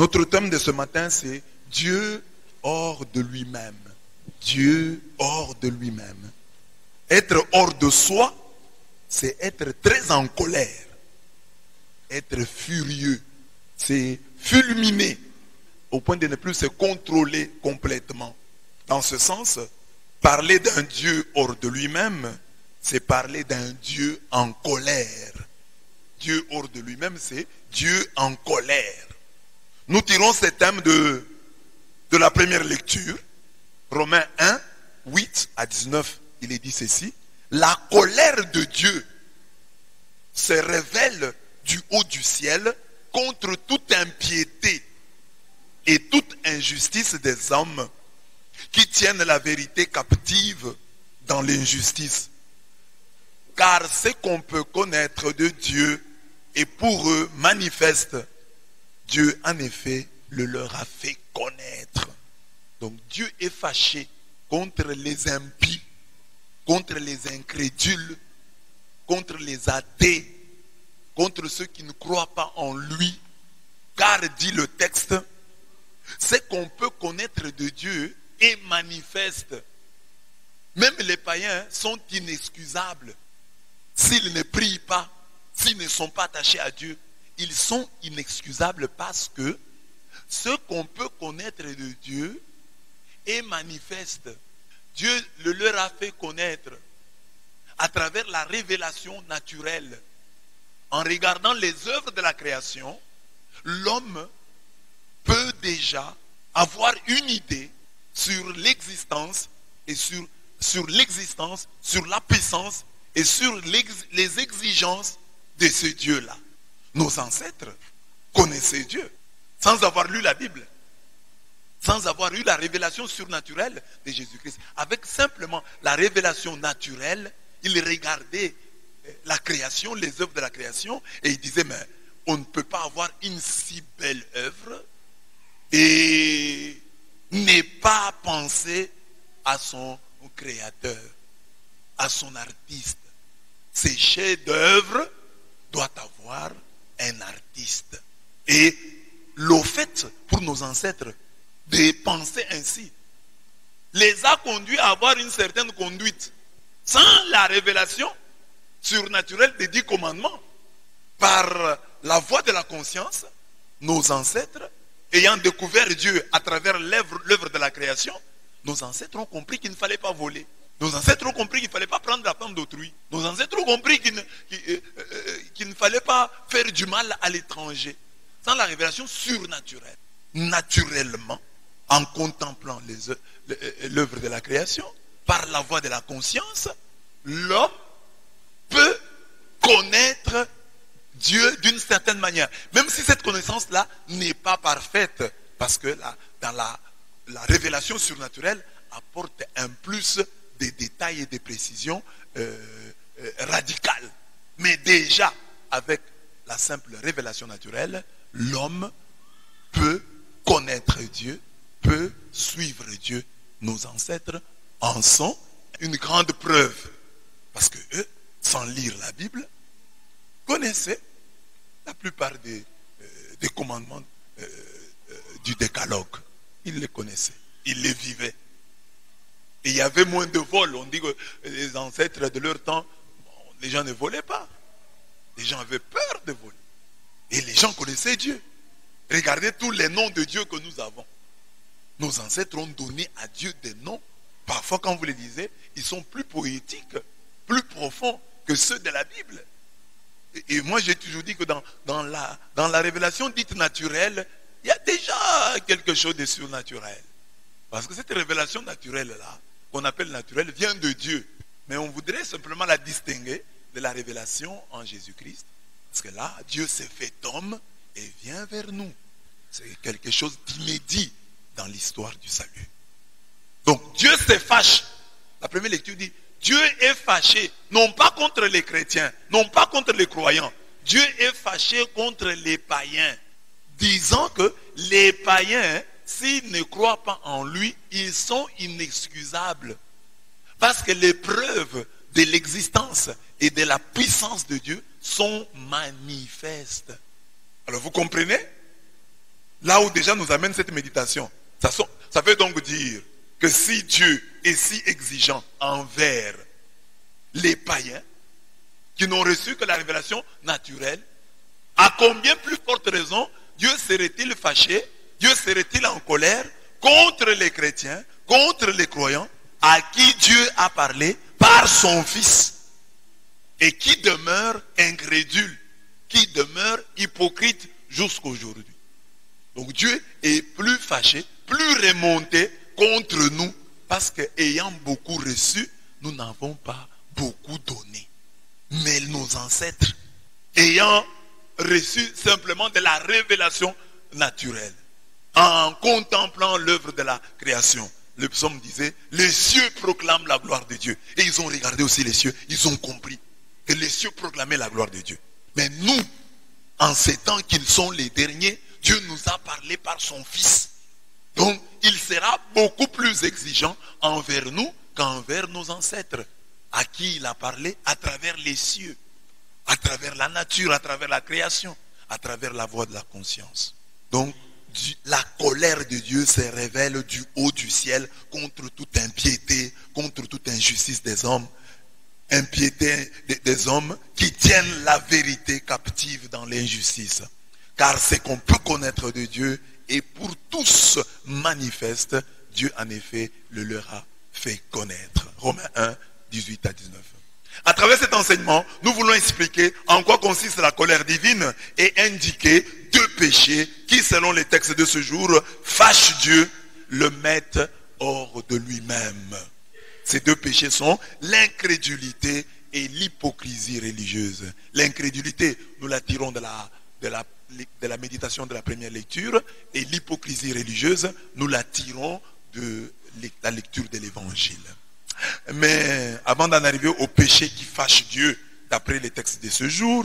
Notre thème de ce matin, c'est Dieu hors de lui-même. Dieu hors de lui-même. Être hors de soi, c'est être très en colère. Être furieux, c'est fulminer au point de ne plus se contrôler complètement. Dans ce sens, parler d'un Dieu hors de lui-même, c'est parler d'un Dieu en colère. Dieu hors de lui-même, c'est Dieu en colère. Nous tirons ce thème de la première lecture. Romains 1, 8 à 19, il est dit ceci. La colère de Dieu se révèle du haut du ciel contre toute impiété et toute injustice des hommes qui tiennent la vérité captive dans l'injustice. Car ce qu'on peut connaître de Dieu est pour eux manifeste. Dieu, en effet, le leur a fait connaître. Donc Dieu est fâché contre les impies, contre les incrédules, contre les athées, contre ceux qui ne croient pas en lui. Car, dit le texte, ce qu'on peut connaître de Dieu est manifeste. Même les païens sont inexcusables. S'ils ne prient pas, s'ils ne sont pas attachés à Dieu, ils sont inexcusables parce que ce qu'on peut connaître de Dieu est manifeste. Dieu le leur a fait connaître à travers la révélation naturelle. En regardant les œuvres de la création, l'homme peut déjà avoir une idée sur l'existence et sur l'existence, sur la puissance et sur les exigences de ce Dieu-là. Nos ancêtres connaissaient Dieu sans avoir lu la Bible, sans avoir eu la révélation surnaturelle de Jésus-Christ. Avec simplement la révélation naturelle, ils regardaient la création, les œuvres de la création, et ils disaient, mais on ne peut pas avoir une si belle œuvre et n'est pas penser à son créateur, à son artiste. Ces chefs-d'œuvre doivent avoir un artiste. Et le fait pour nos ancêtres de penser ainsi les a conduits à avoir une certaine conduite. Sans la révélation surnaturelle des 10 commandements, par la voie de la conscience, nos ancêtres, ayant découvert Dieu à travers l'œuvre de la création, nos ancêtres ont compris qu'il ne fallait pas voler. Nos ancêtres ont compris qu'il ne fallait pas prendre la femme d'autrui. Nos ancêtres ont compris qu'il ne fallait pas faire du mal à l'étranger. Sans la révélation surnaturelle. Naturellement, en contemplant l'œuvre de la création, par la voie de la conscience, l'homme peut connaître Dieu d'une certaine manière. Même si cette connaissance-là n'est pas parfaite. Parce que dans la révélation surnaturelle apporte un plus de détails et de précisions radicales. Mais déjà, avec la simple révélation naturelle, l'homme peut connaître Dieu, peut suivre Dieu. Nos ancêtres en sont une grande preuve. Parce que eux, sans lire la Bible, connaissaient la plupart des commandements du décalogue. Ils les connaissaient, ils les vivaient. Et il y avait moins de vols. On dit que les ancêtres de leur temps, les gens ne volaient pas. Les gens avaient peur de voler. Et les gens connaissaient Dieu. Regardez tous les noms de Dieu que nous avons. Nos ancêtres ont donné à Dieu des noms. Parfois, quand vous les lisez, ils sont plus poétiques, plus profonds que ceux de la Bible. Et moi, j'ai toujours dit que dans la révélation dite naturelle, il y a déjà quelque chose de surnaturel. Parce que cette révélation naturelle-là, qu'on appelle naturelle, vient de Dieu. Mais on voudrait simplement la distinguer de la révélation en Jésus-Christ. Parce que là, Dieu s'est fait homme et vient vers nous. C'est quelque chose d'inédit dans l'histoire du salut. Donc Dieu se fâche. La première lecture dit, Dieu est fâché, non pas contre les chrétiens, non pas contre les croyants. Dieu est fâché contre les païens, disant que les païens, s'ils ne croient pas en lui, ils sont inexcusables. Parce que les preuves de l'existence et de la puissance de Dieu sont manifestes. Alors vous comprenez? Là où déjà nous amène cette méditation, ça veut donc dire que si Dieu est si exigeant envers les païens qui n'ont reçu que la révélation naturelle, à combien plus forte raison Dieu serait-il fâché, Dieu serait-il en colère contre les chrétiens, contre les croyants, à qui Dieu a parlé par son Fils, et qui demeure incrédule, qui demeure hypocrite jusqu'aujourd'hui. Donc Dieu est plus fâché, plus remonté contre nous, parce qu'ayant beaucoup reçu, nous n'avons pas beaucoup donné. Mais nos ancêtres, ayant reçu simplement de la révélation naturelle, en contemplant l'œuvre de la création, le psaume disait, les cieux proclament la gloire de Dieu. Et ils ont regardé aussi les cieux, ils ont compris que les cieux proclamaient la gloire de Dieu. Mais nous, en ces temps qu'ils sont les derniers, Dieu nous a parlé par son Fils. Donc, il sera beaucoup plus exigeant envers nous qu'envers nos ancêtres, à qui il a parlé à travers les cieux, à travers la nature, à travers la création, à travers la voix de la conscience. Donc, la colère de Dieu se révèle du haut du ciel contre toute impiété, contre toute injustice des hommes, impiété des hommes qui tiennent la vérité captive dans l'injustice. Car c'est qu'on peut connaître de Dieu et pour tous manifeste, Dieu en effet le leur a fait connaître. Romains 1, 18 à 19. À travers cet enseignement, nous voulons expliquer en quoi consiste la colère divine et indiquer deux péchés qui, selon les textes de ce jour, fâchent Dieu, le mettent hors de lui-même. Ces deux péchés sont l'incrédulité et l'hypocrisie religieuse. L'incrédulité, nous la tirons de la méditation de la première lecture, et l'hypocrisie religieuse, nous la tirons de la lecture de l'évangile. Mais avant d'en arriver au péché qui fâche Dieu, d'après les textes de ce jour,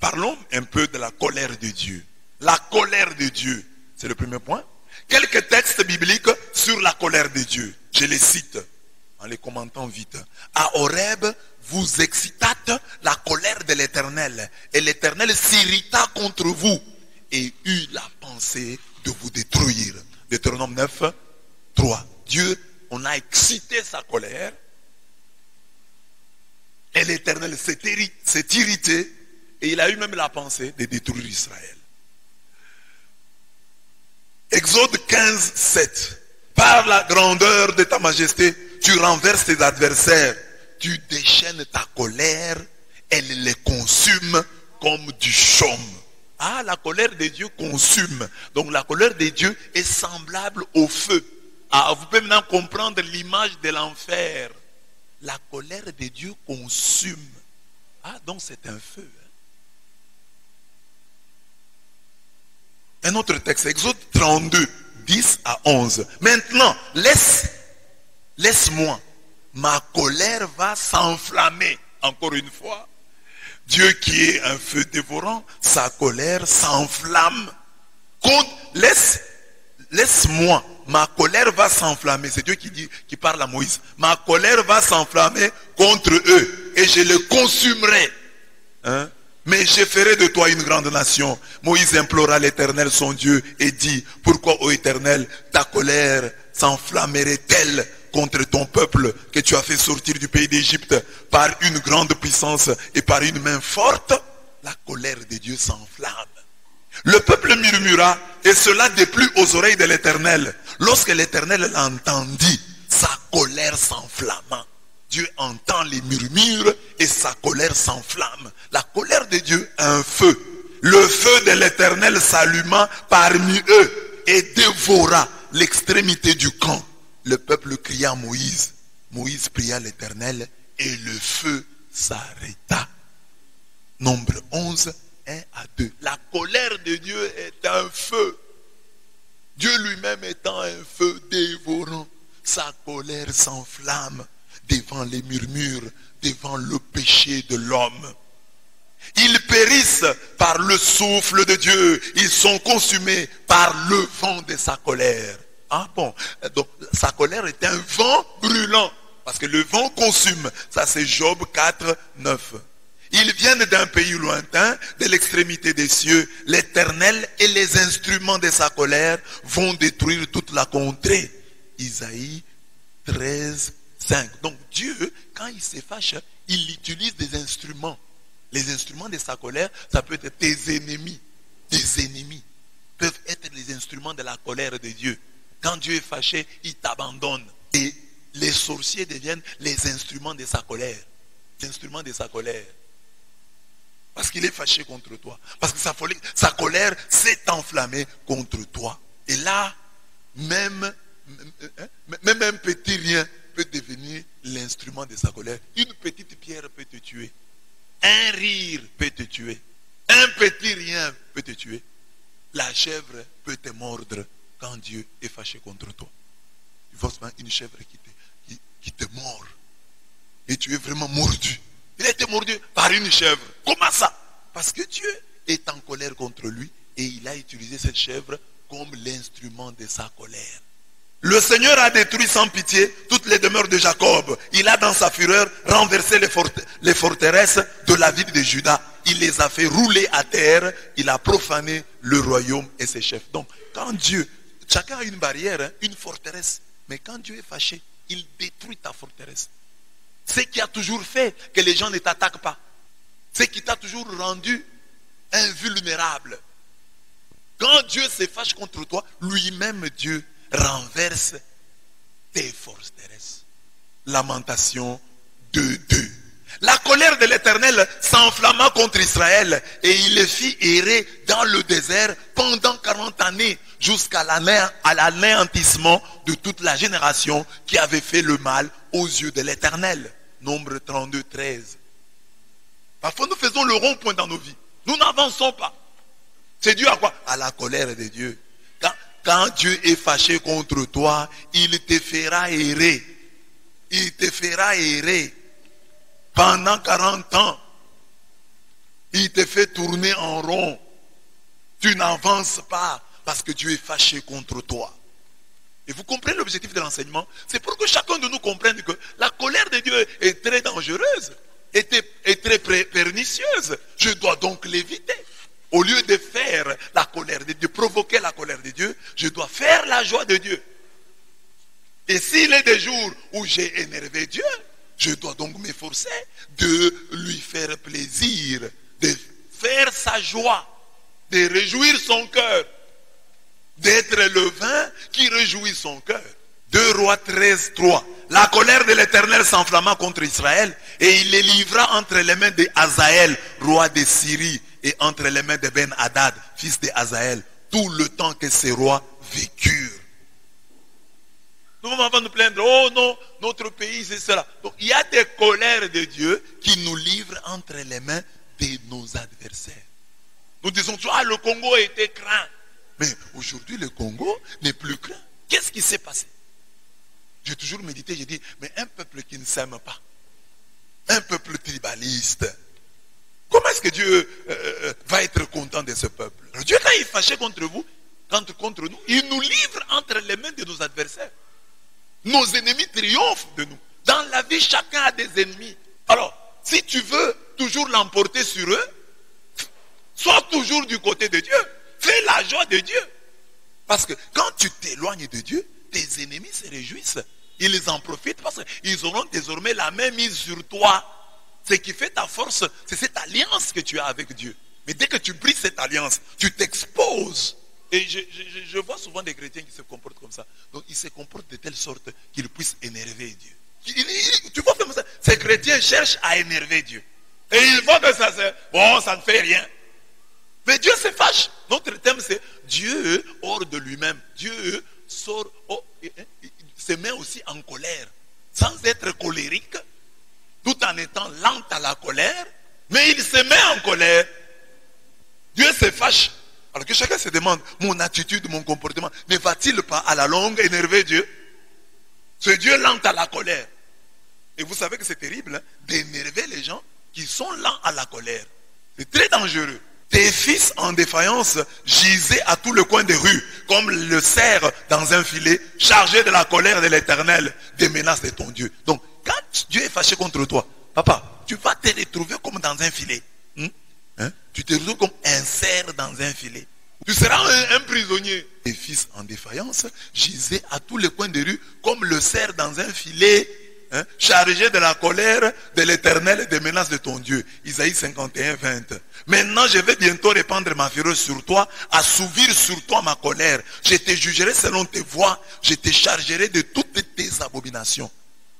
parlons un peu de la colère de Dieu. La colère de Dieu, c'est le premier point. Quelques textes bibliques sur la colère de Dieu. Je les cite en les commentant vite. À Horeb, vous excitâtes la colère de l'Éternel, et l'Éternel s'irrita contre vous et eut la pensée de vous détruire. Deutéronome 9, 3. Dieu, on a excité sa colère, et l'Éternel s'est irrité, et il a eu même la pensée de détruire Israël. Exode 15, 7. Par la grandeur de ta majesté, tu renverses tes adversaires, tu déchaînes ta colère, elle les consume comme du chaume. Ah, la colère de Dieu consume. Donc la colère de Dieu est semblable au feu. Ah, vous pouvez maintenant comprendre l'image de l'enfer. La colère de Dieu consume. Ah, donc c'est un feu. Un autre texte, Exode 32, 10 à 11. Maintenant, laisse-moi. Ma colère va s'enflammer. Encore une fois. Dieu qui est un feu dévorant, sa colère s'enflamme. Laisse-moi. Ma colère va s'enflammer. C'est Dieu qui parle à Moïse. Ma colère va s'enflammer contre eux. Et je les consumerai. Hein? Mais je ferai de toi une grande nation. Moïse implora l'Éternel son Dieu et dit, pourquoi, ô Éternel, ta colère s'enflammerait-elle contre ton peuple que tu as fait sortir du pays d'Égypte par une grande puissance et par une main forte? La colère de Dieu s'enflamme. Le peuple murmura, et cela déplut aux oreilles de l'Éternel. Lorsque l'Éternel l'entendit, sa colère s'enflamma. Dieu entend les murmures et sa colère s'enflamme. La colère de Dieu a un feu. Le feu de l'Éternel s'alluma parmi eux et dévora l'extrémité du camp. Le peuple cria à Moïse. Moïse pria l'Éternel et le feu s'arrêta. Nombre 11, 1 à 2. La colère de Dieu est un feu. Dieu lui-même étant un feu dévorant. Sa colère s'enflamme devant les murmures, devant le péché de l'homme. Ils périssent par le souffle de Dieu. Ils sont consumés par le vent de sa colère. Ah bon, donc sa colère est un vent brûlant. Parce que le vent consume. Ça c'est Job 4, 9. Ils viennent d'un pays lointain, de l'extrémité des cieux. L'Éternel et les instruments de sa colère vont détruire toute la contrée. Isaïe 13, 5. Donc Dieu, quand il se fâche, il utilise des instruments. Les instruments de sa colère, ça peut être tes ennemis. Tes ennemis peuvent être les instruments de la colère de Dieu. Quand Dieu est fâché, il t'abandonne. Et les sorciers deviennent les instruments de sa colère. Les instruments de sa colère. Parce qu'il est fâché contre toi. Parce que sa colère s'est enflammée contre toi. Et là, même un petit rien peut devenir l'instrument de sa colère. Une petite pierre peut te tuer. Un rire peut te tuer. Un petit rien peut te tuer. La chèvre peut te mordre quand Dieu est fâché contre toi. Tu vois une chèvre qui te mord. Et tu es vraiment mordu. Il a été mordu par une chèvre. Comment ça? Parce que Dieu est en colère contre lui et il a utilisé cette chèvre comme l'instrument de sa colère. Le Seigneur a détruit sans pitié toutes les demeures de Jacob. Il a dans sa fureur renversé les forteresses de la ville de Juda. Il les a fait rouler à terre. Il a profané le royaume et ses chefs. Donc, quand Dieu, chacun a une barrière, une forteresse. Mais quand Dieu est fâché, il détruit ta forteresse. Ce qui a toujours fait que les gens ne t'attaquent pas. Ce qui t'a toujours rendu invulnérable. Quand Dieu se fâche contre toi, lui-même Dieu renverse tes forteresses. Lamentation 2:2. La colère de l'Éternel s'enflamma contre Israël et il les fit errer dans le désert pendant 40 années jusqu'à l'anéantissement de toute la génération qui avait fait le mal aux yeux de l'Éternel. Nombre 32, 13. Parfois nous faisons le rond-point dans nos vies. Nous n'avançons pas. C'est dû à quoi? À la colère de Dieu. Quand Dieu est fâché contre toi, il te fera errer. Il te fera errer. Pendant 40 ans, il te fait tourner en rond. Tu n'avances pas parce que Dieu est fâché contre toi. Et vous comprenez l'objectif de l'enseignement? C'est pour que chacun de nous comprenne que la colère de Dieu est très dangereuse, est très pernicieuse. Je dois donc l'éviter. Au lieu de faire la colère de Dieu, provoquer la colère de Dieu, je dois faire la joie de Dieu. Et s'il est des jours où j'ai énervé Dieu, je dois donc m'efforcer de lui faire plaisir, de faire sa joie, de réjouir son cœur, d'être le vin qui réjouit son cœur. 2 Rois 13, 3. La colère de l'Éternel s'enflamma contre Israël et il les livra entre les mains de Hazaël, roi de Syrie, et entre les mains de Ben-Hadad, fils de Hazaël, tout le temps que ces rois vécurent. Nous allons nous plaindre, oh non, notre pays c'est cela. Donc il y a des colères de Dieu qui nous livrent entre les mains de nos adversaires. Nous disons, ah, le Congo a été craint. Mais aujourd'hui le Congo n'est plus craint. Qu'est-ce qui s'est passé? J'ai toujours médité, j'ai dit, mais un peuple qui ne s'aime pas, un peuple tribaliste, comment est-ce que Dieu va être content de ce peuple? Alors Dieu, quand il est fâché contre vous, contre nous, il nous livre entre les mains de nos adversaires. Nos ennemis triomphent de nous. Dans la vie, chacun a des ennemis. Alors, si tu veux toujours l'emporter sur eux, sois toujours du côté de Dieu. Fais la joie de Dieu. Parce que quand tu t'éloignes de Dieu, tes ennemis se réjouissent. Ils en profitent parce qu'ils auront désormais la main mise sur toi. Ce qui fait ta force, c'est cette alliance que tu as avec Dieu. Mais dès que tu brises cette alliance, tu t'exposes. Et je vois souvent des chrétiens qui se comportent comme ça. Donc ils se comportent de telle sorte qu'ils puissent énerver Dieu. Tu vois comme ça, ces chrétiens cherchent à énerver Dieu. Et ils voient que ça ne fait rien. Mais Dieu se fâche. Notre thème c'est Dieu hors de lui-même. Dieu sort, se met aussi en colère. Sans être colérique, tout en étant lent à la colère, mais il se met en colère. Dieu se fâche. Alors que chacun se demande, mon attitude, mon comportement, ne va-t-il pas à la longue énerver Dieu? Ce Dieu lent à la colère. Et vous savez que c'est terrible hein, d'énerver les gens qui sont lents à la colère. C'est très dangereux. Tes fils en défaillance gisaient à tout le coin des rues, comme le cerf dans un filet, chargé de la colère de l'Éternel, des menaces de ton Dieu. Donc, quand Dieu est fâché contre toi, papa, tu vas te retrouver comme dans dans un filet. Hein? Tu te retrouves comme un cerf dans un filet. Tu seras un prisonnier. Les fils en défaillance gisaient à tous les coins des rues comme le cerf dans un filet, hein, chargé de la colère de l'Éternel et des menaces de ton Dieu. Isaïe 51, 20. Maintenant, je vais bientôt répandre ma fureur sur toi, assouvir sur toi ma colère. Je te jugerai selon tes voies, je te chargerai de toutes tes abominations.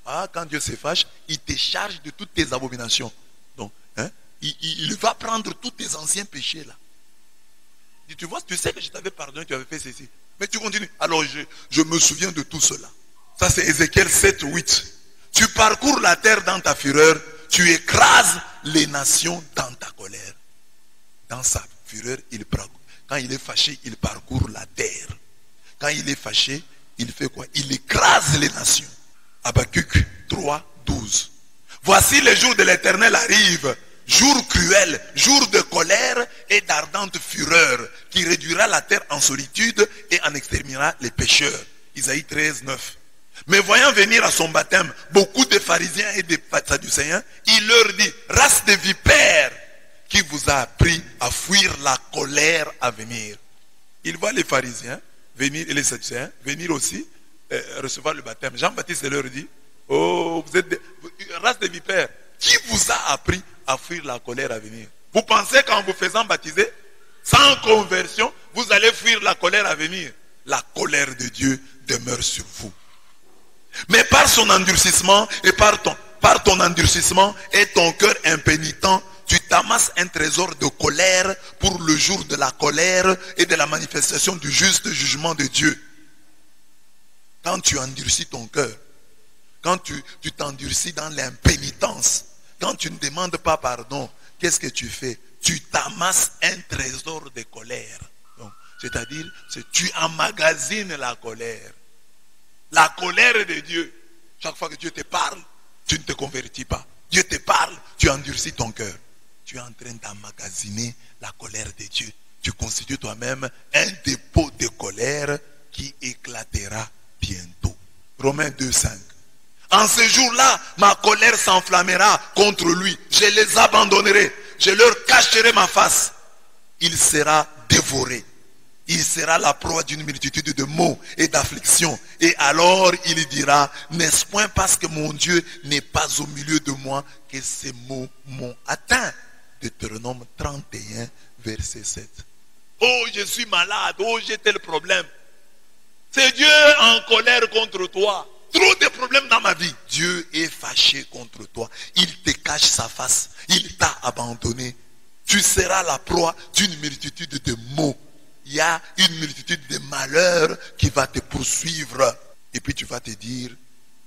Ah, quand Dieu se fâche, il te charge de toutes tes abominations. Donc, hein, il va prendre tous tes anciens péchés là. Tu vois, tu sais que je t'avais pardonné, tu avais fait ceci. Mais tu continues. Alors je me souviens de tout cela. Ça c'est Ézéchiel 7, 8. Tu parcours la terre dans ta fureur, tu écrases les nations dans ta colère. Dans sa fureur, quand il est fâché, il parcourt la terre. Quand il est fâché, il fait quoi? Il écrase les nations. Habakkuk 3, 12. Voici les jours de l'Éternel arrivent. Jour cruel, jour de colère et d'ardente fureur, qui réduira la terre en solitude et en exterminera les pécheurs. Isaïe 13, 9. Mais voyant venir à son baptême beaucoup de pharisiens et de sadducéens, il leur dit, race de vipères, qui vous a appris à fuir la colère à venir. Il voit les pharisiens venir et les sadducéens venir aussi recevoir le baptême. Jean-Baptiste leur dit, oh, vous êtes race de vipères, qui vous a appris à fuir la colère à venir? Vous pensez qu'en vous faisant baptiser, sans conversion, vous allez fuir la colère à venir? La colère de Dieu demeure sur vous. Mais par son endurcissement et par ton endurcissement et ton cœur impénitent, tu t'amasses un trésor de colère pour le jour de la colère et de la manifestation du juste jugement de Dieu. Quand tu endurcis ton cœur, quand tu t'endurcis dans l'impénitence, quand tu ne demandes pas pardon, qu'est-ce que tu fais? Tu t'amasses un trésor de colère. C'est-à-dire, tu emmagasines la colère. La colère de Dieu. Chaque fois que Dieu te parle, tu ne te convertis pas. Dieu te parle, tu endurcis ton cœur. Tu es en train d'emmagasiner la colère de Dieu. Tu constitues toi-même un dépôt de colère qui éclatera bientôt. Romains 2, 5. En ce jour-là, ma colère s'enflammera contre lui. Je les abandonnerai. Je leur cacherai ma face. Il sera dévoré. Il sera la proie d'une multitude de maux et d'afflictions. Et alors il dira, n'est-ce point parce que mon Dieu n'est pas au milieu de moi que ces maux m'ont atteint? Deutéronome 31, verset 7. Oh, je suis malade. Oh, j'ai tel problème. C'est Dieu en colère contre toi. Trop de problèmes dans ma vie. Dieu est fâché contre toi. Il te cache sa face. Il t'a abandonné. Tu seras la proie d'une multitude de maux. Il y a une multitude de malheurs qui va te poursuivre. Et puis tu vas te dire,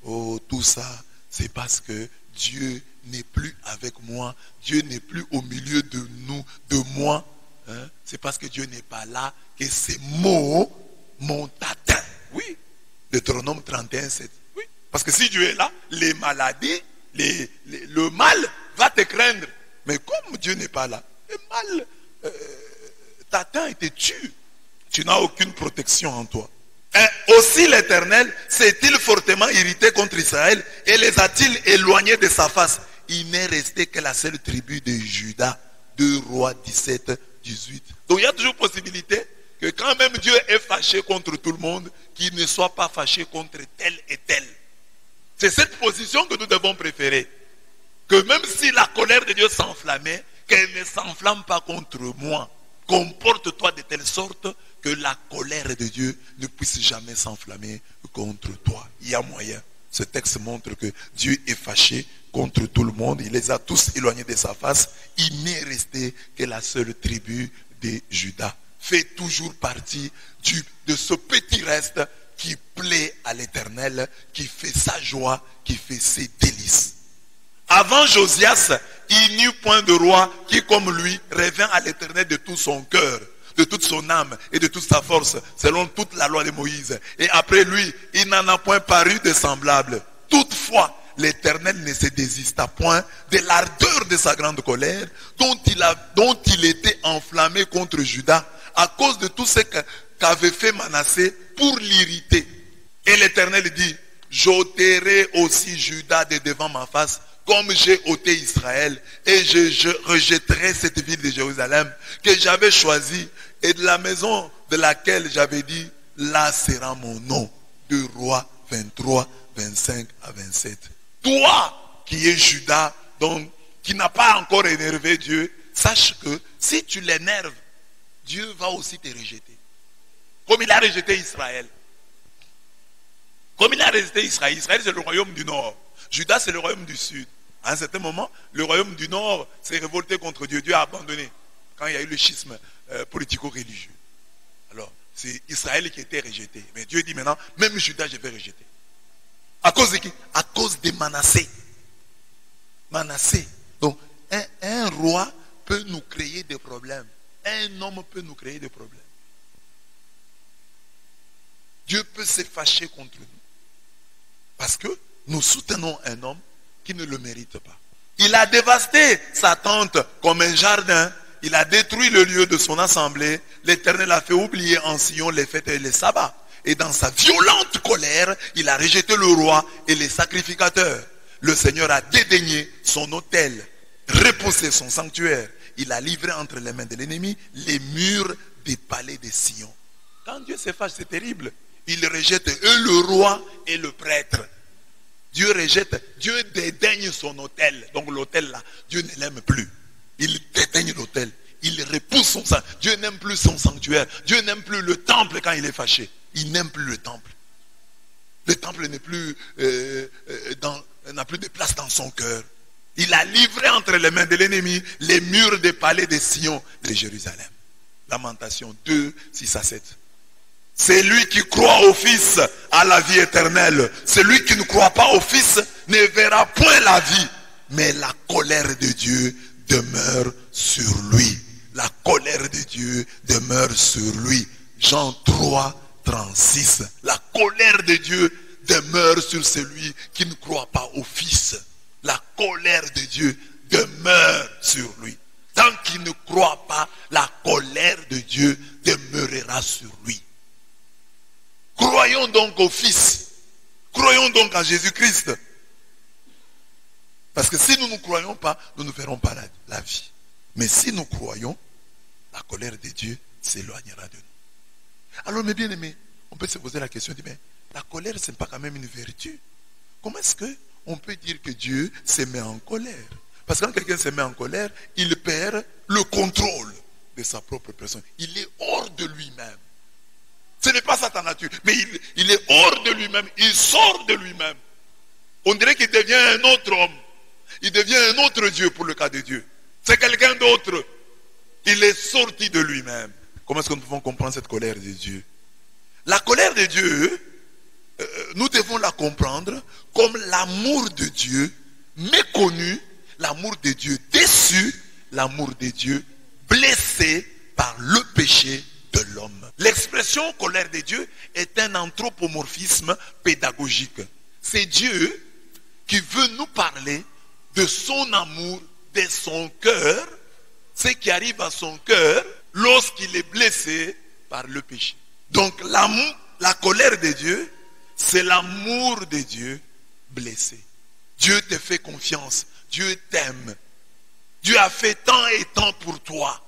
oh, tout ça, c'est parce que Dieu n'est plus avec moi. Dieu n'est plus au milieu de nous, de moi. Hein? C'est parce que Dieu n'est pas là que ces maux m'ont atteint. Oui. Deutéronome 31, 7. Oui. Parce que si Dieu est là, les maladies, le mal va te craindre. Mais comme Dieu n'est pas là, le mal t'atteint et te tue. Tu n'as aucune protection en toi. Et aussi l'Éternel s'est-il fortement irrité contre Israël et les a-t-il éloignés de sa face? Il n'est resté que la seule tribu de Juda. 2 Rois 17, 18. Donc il y a toujours possibilité que quand même Dieu est fâché contre tout le monde, qu'il ne soit pas fâché contre tel et tel. C'est cette position que nous devons préférer. Que même si la colère de Dieu s'enflammait, qu'elle ne s'enflamme pas contre moi. Comporte-toi de telle sorte que la colère de Dieu ne puisse jamais s'enflammer contre toi. Il y a moyen. Ce texte montre que Dieu est fâché contre tout le monde. Il les a tous éloignés de sa face. Il n'est resté que la seule tribu de Juda. Fait toujours partie de ce petit reste qui plaît à l'Éternel, qui fait sa joie, qui fait ses délices. Avant Josias, il n'y eut point de roi qui, comme lui, revint à l'Éternel de tout son cœur, de toute son âme et de toute sa force, selon toute la loi de Moïse. Et après lui, il n'en a point paru de semblable. Toutefois, l'Éternel ne se désista point de l'ardeur de sa grande colère, dont il était enflammé contre Juda, à cause de tout ce qu'avait fait Manassé pour l'irriter. Et l'Éternel dit, j'ôterai aussi Juda de devant ma face, comme j'ai ôté Israël, et je rejetterai cette ville de Jérusalem que j'avais choisie, et de la maison de laquelle j'avais dit, là sera mon nom. 2 Rois 23, 25 à 27. Toi qui es Judas, donc qui n'a pas encore énervé Dieu, sache que si tu l'énerves, Dieu va aussi te rejeter. Comme il a rejeté Israël. Comme il a rejeté Israël. Israël c'est le royaume du nord. Judas c'est le royaume du sud. À un certain moment, le royaume du nord s'est révolté contre Dieu. Dieu a abandonné. Quand il y a eu le schisme politico-religieux. Alors, c'est Israël qui était rejeté. Mais Dieu dit maintenant, même Judas je vais rejeter. À cause de qui? À cause de Manassé. Manassé. Donc, un roi peut nous créer des problèmes. Un homme peut nous créer des problèmes. Dieu peut se fâcher contre nous. Parce que nous soutenons un homme qui ne le mérite pas. Il a dévasté sa tente comme un jardin. Il a détruit le lieu de son assemblée. L'Éternel a fait oublier en Sion les fêtes et les sabbats. Et dans sa violente colère, il a rejeté le roi et les sacrificateurs. Le Seigneur a dédaigné son autel, repoussé son sanctuaire. Il a livré entre les mains de l'ennemi les murs des palais de Sion. Quand Dieu se fâche, c'est terrible. Il rejette le roi et le prêtre. Dieu rejette, Dieu dédaigne son autel. Donc l'autel là, Dieu ne l'aime plus. Il dédaigne l'autel. Il repousse son sanctuaire. Dieu n'aime plus son sanctuaire. Dieu n'aime plus le temple quand il est fâché. Il n'aime plus le temple. Le temple n'est plus n'a plus de place dans son cœur. Il a livré entre les mains de l'ennemi les murs des palais de Sion de Jérusalem. Lamentation 2, 6 à 7. C'est lui qui croit au Fils à la vie éternelle. Celui qui ne croit pas au Fils ne verra point la vie. Mais la colère de Dieu demeure sur lui. La colère de Dieu demeure sur lui. Jean 3, 36. La colère de Dieu demeure sur celui qui ne croit pas au Fils. La colère de Dieu demeure sur lui. Tant qu'il ne croit pas, la colère de Dieu demeurera sur lui. Croyons donc au Fils. Croyons donc en Jésus-Christ. Parce que si nous ne croyons pas, nous ne verrons pas la vie. Mais si nous croyons, la colère de Dieu s'éloignera de nous. Alors mes bien-aimés, on peut se poser la question, mais la colère, ce n'est pas quand même une vertu. Comment est-ce qu'on peut dire que Dieu se met en colère? Parce que quand quelqu'un se met en colère, il perd le contrôle de sa propre personne. Il est hors de lui-même. Ce n'est pas ça ta nature, mais il est hors de lui-même, il sort de lui-même. On dirait qu'il devient un autre homme. Il devient un autre Dieu pour le cas de Dieu. C'est quelqu'un d'autre. Il est sorti de lui-même. Comment est-ce que nous pouvons comprendre cette colère de Dieu? La colère de Dieu, nous devons la comprendre comme l'amour de Dieu méconnu, l'amour de Dieu déçu, l'amour de Dieu blessé par le péché de l'homme. L'expression colère de Dieu est un anthropomorphisme pédagogique. C'est Dieu qui veut nous parler de son amour, de son cœur, ce qui arrive à son cœur lorsqu'il est blessé par le péché. Donc l'amour, la colère de Dieu, c'est l'amour de Dieu blessé. Dieu te fait confiance, Dieu t'aime. Dieu a fait tant et tant pour toi.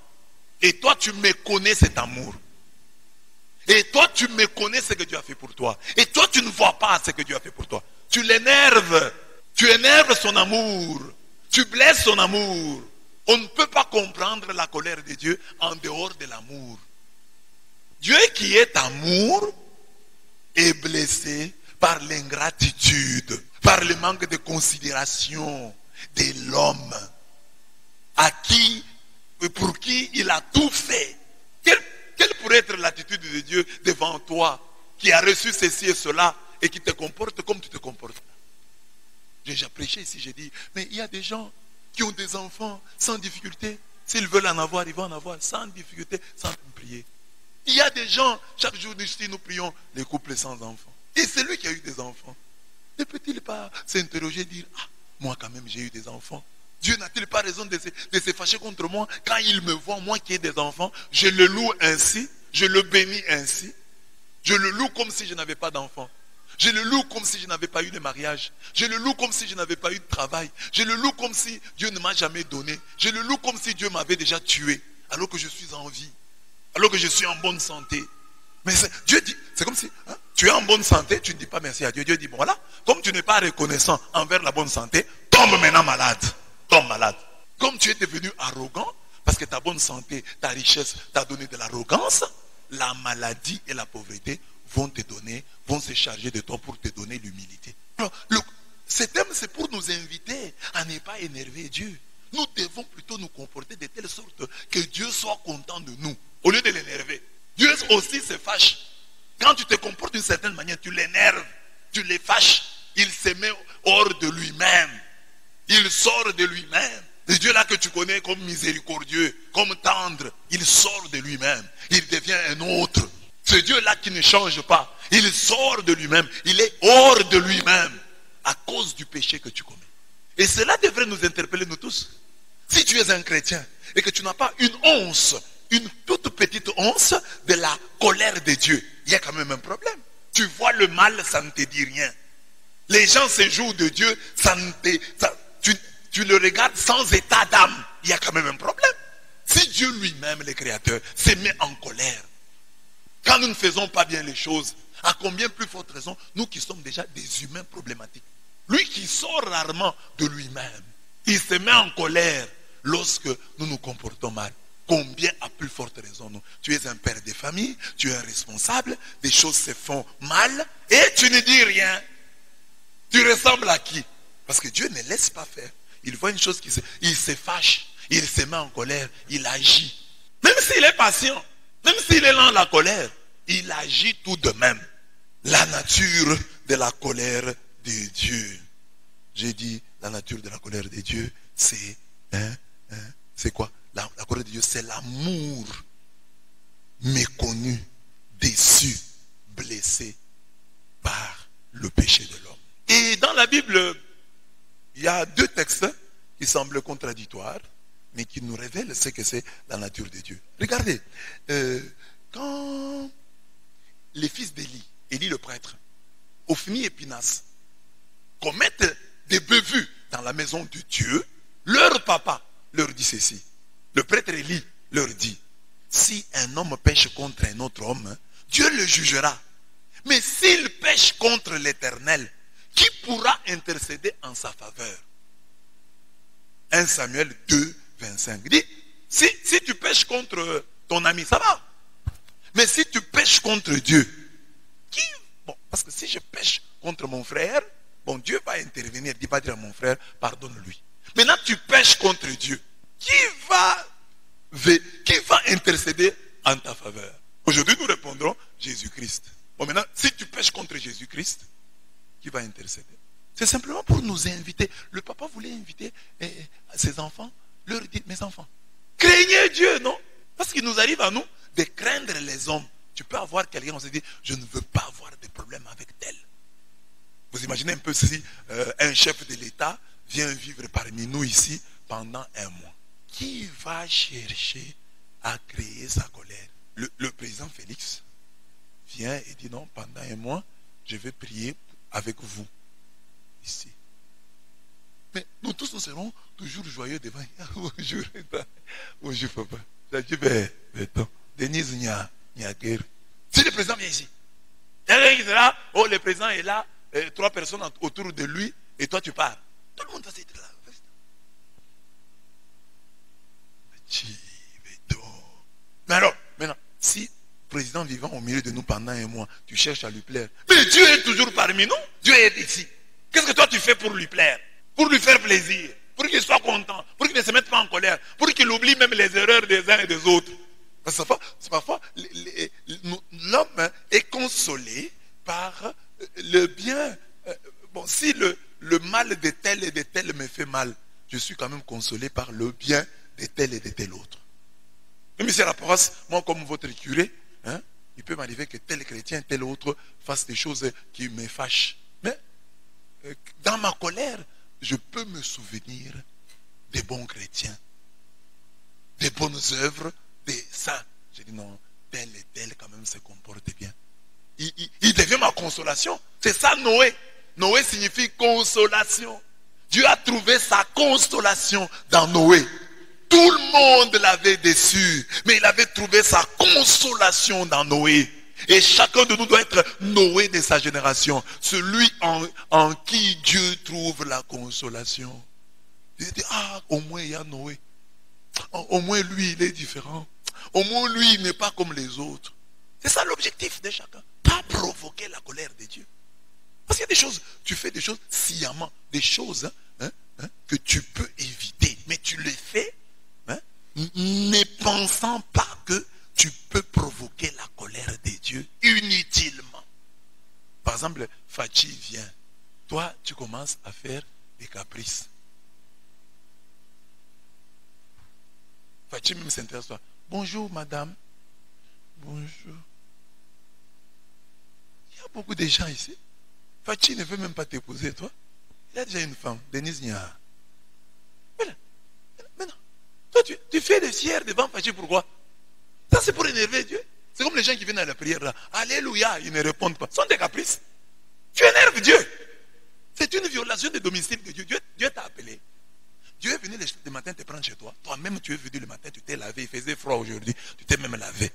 Et toi tu méconnais cet amour. Et toi tu méconnais ce que Dieu a fait pour toi. Et toi tu ne vois pas ce que Dieu a fait pour toi. Tu l'énerves. Tu énerves son amour. Tu blesses son amour. On ne peut pas comprendre la colère de Dieu en dehors de l'amour. Dieu qui est amour est blessé par l'ingratitude, par le manque de considération de l'homme pour qui il a tout fait. Quelle pourrait être l'attitude de Dieu devant toi qui a reçu ceci et cela et qui te comporte comme tu te comportes? J'ai déjà prêché ici, j'ai dit, mais il y a des gens qui ont des enfants sans difficulté. S'ils veulent en avoir, ils vont en avoir sans difficulté, sans prier. Il y a des gens, chaque jour ici, nous prions les couples sans enfants. Et c'est lui qui a eu des enfants. Ne peut-il pas s'interroger, dire, ah, moi quand même j'ai eu des enfants. Dieu n'a-t-il pas raison de se fâcher contre moi quand il me voit, moi qui ai des enfants, je le loue ainsi, je le bénis ainsi, je le loue comme si je n'avais pas d'enfants. Je le loue comme si je n'avais pas eu de mariage. Je le loue comme si je n'avais pas eu de travail. Je le loue comme si Dieu ne m'a jamais donné. Je le loue comme si Dieu m'avait déjà tué. Alors que je suis en vie. Alors que je suis en bonne santé. Mais Dieu dit, c'est comme si tu es en bonne santé, tu ne dis pas merci à Dieu. Dieu dit, bon voilà, comme tu n'es pas reconnaissant envers la bonne santé, tombe maintenant malade. Tombe malade. Comme tu es devenu arrogant, parce que ta bonne santé, ta richesse t'a donné de l'arrogance, la maladie et la pauvreté vont se charger de toi pour te donner l'humilité. Alors, ce thème, c'est pour nous inviter à ne pas énerver Dieu. Nous devons plutôt nous comporter de telle sorte que Dieu soit content de nous, au lieu de l'énerver. Dieu aussi se fâche. Quand tu te comportes d'une certaine manière, tu l'énerves, tu les fâches. Il se met hors de lui-même. Il sort de lui-même. Le Dieu là que tu connais comme miséricordieux, comme tendre, il sort de lui-même. Il devient un autre. Ce Dieu là qui ne change pas, il sort de lui-même. Il est hors de lui-même à cause du péché que tu commets. Et cela devrait nous interpeller nous tous. Si tu es un chrétien et que tu n'as pas une once, une toute petite once de la colère de Dieu, il y a quand même un problème. Tu vois le mal, ça ne te dit rien. Les gens se jouent de Dieu, tu le regardes sans état d'âme. Il y a quand même un problème. Si Dieu lui-même, le Créateur, se met en colère, quand nous ne faisons pas bien les choses, à combien plus forte raison, nous qui sommes déjà des humains problématiques. Lui qui sort rarement de lui-même, il se met en colère lorsque nous nous comportons mal. Combien à plus forte raison nous? Tu es un père de famille, tu es un responsable, des choses se font mal et tu ne dis rien. Tu ressembles à qui? Parce que Dieu ne laisse pas faire. Il voit une chose il se fâche, il se met en colère, il agit. Même s'il est patient, même s'il est lent à la colère, il agit tout de même. La nature de la colère de Dieu. J'ai dit, la nature de la colère de Dieu, c'est quoi? La colère de Dieu, c'est l'amour méconnu, déçu, blessé par le péché de l'homme. Et dans la Bible, il y a deux textes qui semblent contradictoires, mais qui nous révèlent ce que c'est la nature de Dieu. Regardez, quand les fils d'Élie, Élie le prêtre, Ophni et Pinas, commettent des bévues dans la maison de Dieu, leur papa leur dit ceci. Le prêtre Élie leur dit, si un homme pêche contre un autre homme, Dieu le jugera. Mais s'il pêche contre l'Éternel, qui pourra intercéder en sa faveur? 1 Samuel 2, 25. Il dit, si tu pêches contre ton ami, ça va. Mais si tu pêches contre Dieu, bon, parce que si je pêche contre mon frère, bon, Dieu va intervenir, il va dire à mon frère, pardonne-lui. Maintenant, tu pêches contre Dieu. Qui va intercéder en ta faveur? Aujourd'hui, nous répondrons Jésus-Christ. Bon, maintenant, si tu pêches contre Jésus-Christ, qui va intercéder? C'est simplement pour nous inviter. Le papa voulait inviter ses enfants, leur dire, mes enfants, craignez Dieu, non? Parce qu'il nous arrive à nous de craindre les hommes. Tu peux avoir quelqu'un, on se dit, je ne veux pas avoir de problème avec tel. Vous imaginez un peu si un chef de l'État vient vivre parmi nous ici pendant un mois. Qui va chercher à créer sa colère? Le président Félix vient et dit non, pendant un mois, je vais prier avec vous ici. Mais nous tous, nous serons toujours joyeux devant. Bonjour papa. Denise Niaguer. Si le président vient ici, quelqu'un qui sera, oh le président est là, 3 personnes autour de lui, et toi tu pars. Tout le monde va s'être là. Mais alors, maintenant, si le président vivant au milieu de nous pendant un mois, tu cherches à lui plaire, mais Dieu est toujours parmi nous, Dieu est ici. Qu'est-ce que toi tu fais pour lui plaire? Pour lui faire plaisir, pour qu'il soit content, pour qu'il ne se mette pas en colère, pour qu'il oublie même les erreurs des uns et des autres. Parce que parfois l'homme est consolé par le bien. Bon, si le mal de tel et de tel me fait mal, je suis quand même consolé par le bien de tel et de tel autre. Même si la paroisse, moi comme votre curé, il peut m'arriver que tel chrétien, tel autre fasse des choses qui me fâchent. Mais dans ma colère, je peux me souvenir des bons chrétiens, des bonnes œuvres, des saints. Je dis non, tel et tel quand même se comporte bien. il devient ma consolation. C'est ça Noé. Noé signifie consolation. Dieu a trouvé sa consolation dans Noé. Tout le monde l'avait déçu, mais il avait trouvé sa consolation dans Noé. Et chacun de nous doit être Noé de sa génération. Celui en qui Dieu trouve la consolation. Il dit, ah, au moins il y a Noé. Au moins lui, il est différent. Au moins lui, il n'est pas comme les autres. C'est ça l'objectif de chacun. Pas provoquer la colère de Dieu. Parce qu'il y a des choses, tu fais des choses sciemment, des choses que tu peux éviter. Mais tu les fais ne pensant pas que tu peux provoquer la colère de Dieu inutilement. Par exemple, Fachi vient. Toi, tu commences à faire des caprices. Fachi même s'intéresse à toi. Bonjour madame. Bonjour. Il y a beaucoup de gens ici. Fachi ne veut même pas t'épouser, toi. Il a déjà une femme, Denise Nia. Mais non. Toi, tu fais des fiers devant Fachi, pourquoi? Ça, c'est pour énerver Dieu. C'est comme les gens qui viennent à la prière là. Alléluia, ils ne répondent pas. Ce sont des caprices. Tu énerves Dieu. C'est une violation de domicile de Dieu. Dieu t'a appelé. Dieu est venu le matin te prendre chez toi. Toi-même, tu es venu le matin, tu t'es lavé. Il faisait froid aujourd'hui. Tu t'es même lavé.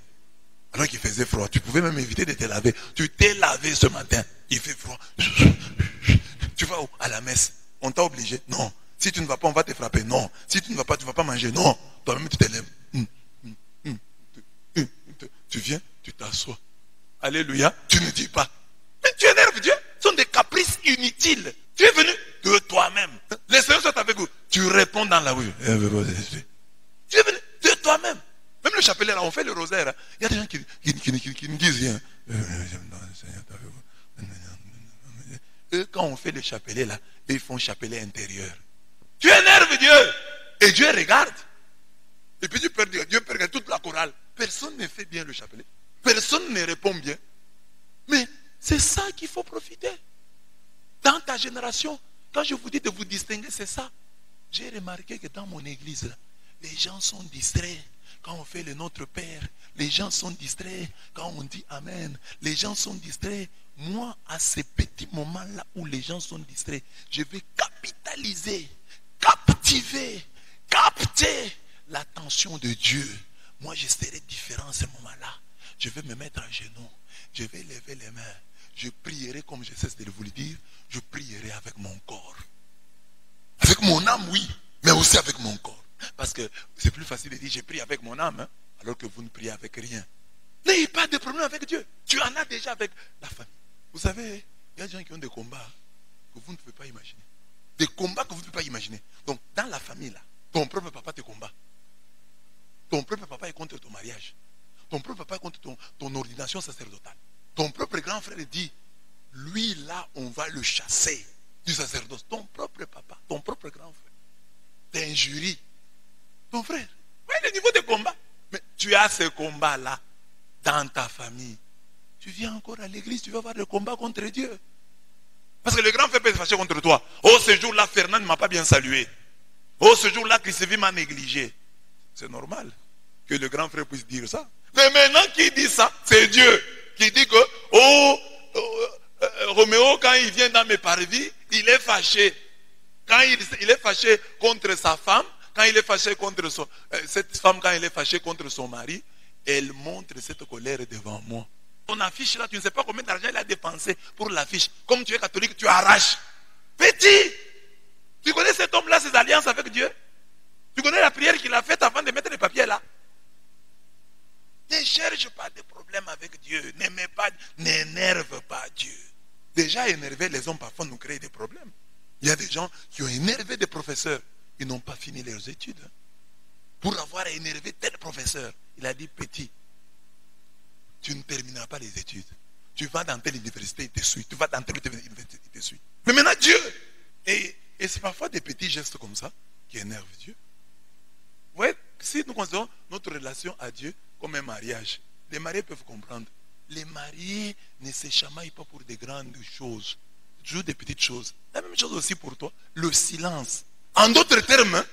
Alors qu'il faisait froid, tu pouvais même éviter de te laver. Tu t'es lavé ce matin. Il fait froid. Tu vas où? À la messe. On t'a obligé? Non. Si tu ne vas pas, on va te frapper? Non. Si tu ne vas pas, tu ne vas pas manger? Non. Toi-même, tu te lèves. Tu viens, tu t'assois. Alléluia. Tu ne dis pas. Mais tu énerves Dieu. Ce sont des caprices inutiles. Tu es venu de toi-même. Les Seigneurs sont avec vous. Tu réponds dans la rue. Tu es venu de toi-même. Même le chapelet là, on fait le rosaire. Il y a des gens qui ne disent rien. Eux, quand on fait le chapelet là, ils font chapelet intérieur. Tu énerves Dieu. Et Dieu regarde. Et puis Dieu peut regarder toute la chorale. Personne ne fait bien le chapelet. Personne ne répond bien. Mais c'est ça qu'il faut profiter. Dans ta génération, quand je vous dis de vous distinguer, c'est ça. J'ai remarqué que dans mon église, là, les gens sont distraits. Quand on fait le Notre Père, les gens sont distraits. Quand on dit Amen, les gens sont distraits. Moi, à ces petits moments-là où les gens sont distraits, je vais capitaliser, captiver, capter l'attention de Dieu. Moi, je serai différent à ce moment-là. Je vais me mettre à genoux. Je vais lever les mains. Je prierai comme je cesse de vous le dire. Je prierai avec mon corps. Avec mon âme, oui. Mais aussi avec mon corps. Parce que c'est plus facile de dire je prie avec mon âme. Alors que vous ne priez avec rien. N'ayez pas de problème avec Dieu. Tu en as déjà avec la famille. Vous savez, il y a des gens qui ont des combats que vous ne pouvez pas imaginer. Des combats que vous ne pouvez pas imaginer. Donc, dans la famille, là, ton propre papa te combat. Ton propre papa est contre ton mariage. Ton propre papa est contre ton ordination sacerdotale. Ton propre grand frère dit, lui là, on va le chasser du sacerdoce. Ton propre papa, ton propre grand frère t'injurie. Ton frère, voyez le niveau de combat. Mais tu as ce combat-là dans ta famille. Tu viens encore à l'église, tu vas avoir le combat contre Dieu. Parce que le grand frère peut se fâcher contre toi. Oh, ce jour-là, Fernand ne m'a pas bien salué. Oh, ce jour-là, Christophe m'a négligé. C'est normal que le grand frère puisse dire ça. Mais maintenant, qui dit ça? C'est Dieu qui dit que Roméo, quand il vient dans mes parvis, il est fâché. Quand il est fâché contre sa femme, quand il est fâché contre cette femme, quand il est fâché contre son mari, elle montre cette colère devant moi. Ton affiche là, tu ne sais pas combien d'argent il a dépensé pour l'affiche. Comme tu es catholique, tu arraches. Petit! Tu connais cet homme-là, ses alliances avec Dieu? Tu connais la prière qu'il a faite avant de mettre les papiers là? Ne cherche pas de problème avec Dieu. N'énerve pas Dieu. Déjà énerver les hommes parfois nous crée des problèmes. Il y a des gens qui ont énervé des professeurs. Ils n'ont pas fini leurs études. Pour avoir énervé tel professeur, il a dit petit, tu ne termineras pas les études. Tu vas dans telle université, il te suit. Tu vas dans telle université, il te suit. Mais maintenant Dieu. Et c'est parfois des petits gestes comme ça qui énervent Dieu. Vous voyez, si nous considérons notre relation à Dieu comme un mariage, les mariés peuvent comprendre. Les mariés ne se chamaillent pas pour des grandes choses. Toujours des petites choses. La même chose aussi pour toi, le silence. En d'autres termes,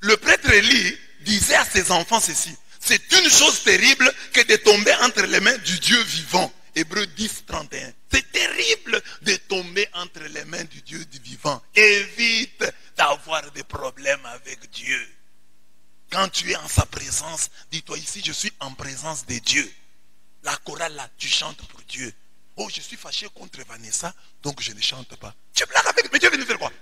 le prêtre Élie disait à ses enfants ceci: c'est une chose terrible que de tomber entre les mains du Dieu vivant Hébreux 10, 31. C'est terrible de tomber entre les mains du Dieu du vivant. Évite d'avoir des problèmes avec Dieu. Quand tu es en sa présence, dis-toi ici, je suis en présence de Dieu. La chorale là, tu chantes pour Dieu. Oh, je suis fâché contre Vanessa, donc je ne chante pas. Tu blagues avec, mais Dieu veut nous faire quoi?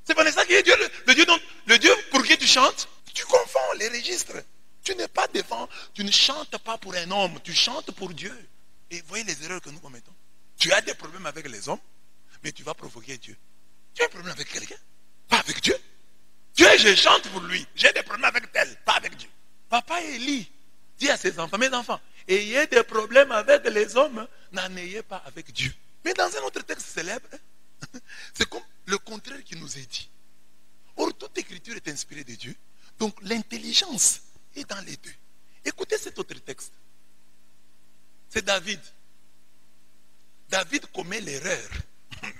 C'est Vanessa qui est Dieu, le Dieu pour qui tu chantes. Tu confonds les registres. Tu n'es pas devant, tu ne chantes pas pour un homme, tu chantes pour Dieu. Et voyez les erreurs que nous commettons. Tu as des problèmes avec les hommes, mais tu vas provoquer Dieu. Tu as un problème avec quelqu'un, pas avec Dieu. Dieu, je chante pour lui. J'ai des problèmes avec tel, pas avec Dieu. Papa Élie dit à ses enfants, mes enfants, ayez des problèmes avec les hommes, n'en ayez pas avec Dieu. Mais dans un autre texte célèbre, c'est comme le contraire qui nous est dit. Or, toute écriture est inspirée de Dieu. Donc, l'intelligence est dans les deux. Écoutez cet autre texte. C'est David. David commet l'erreur.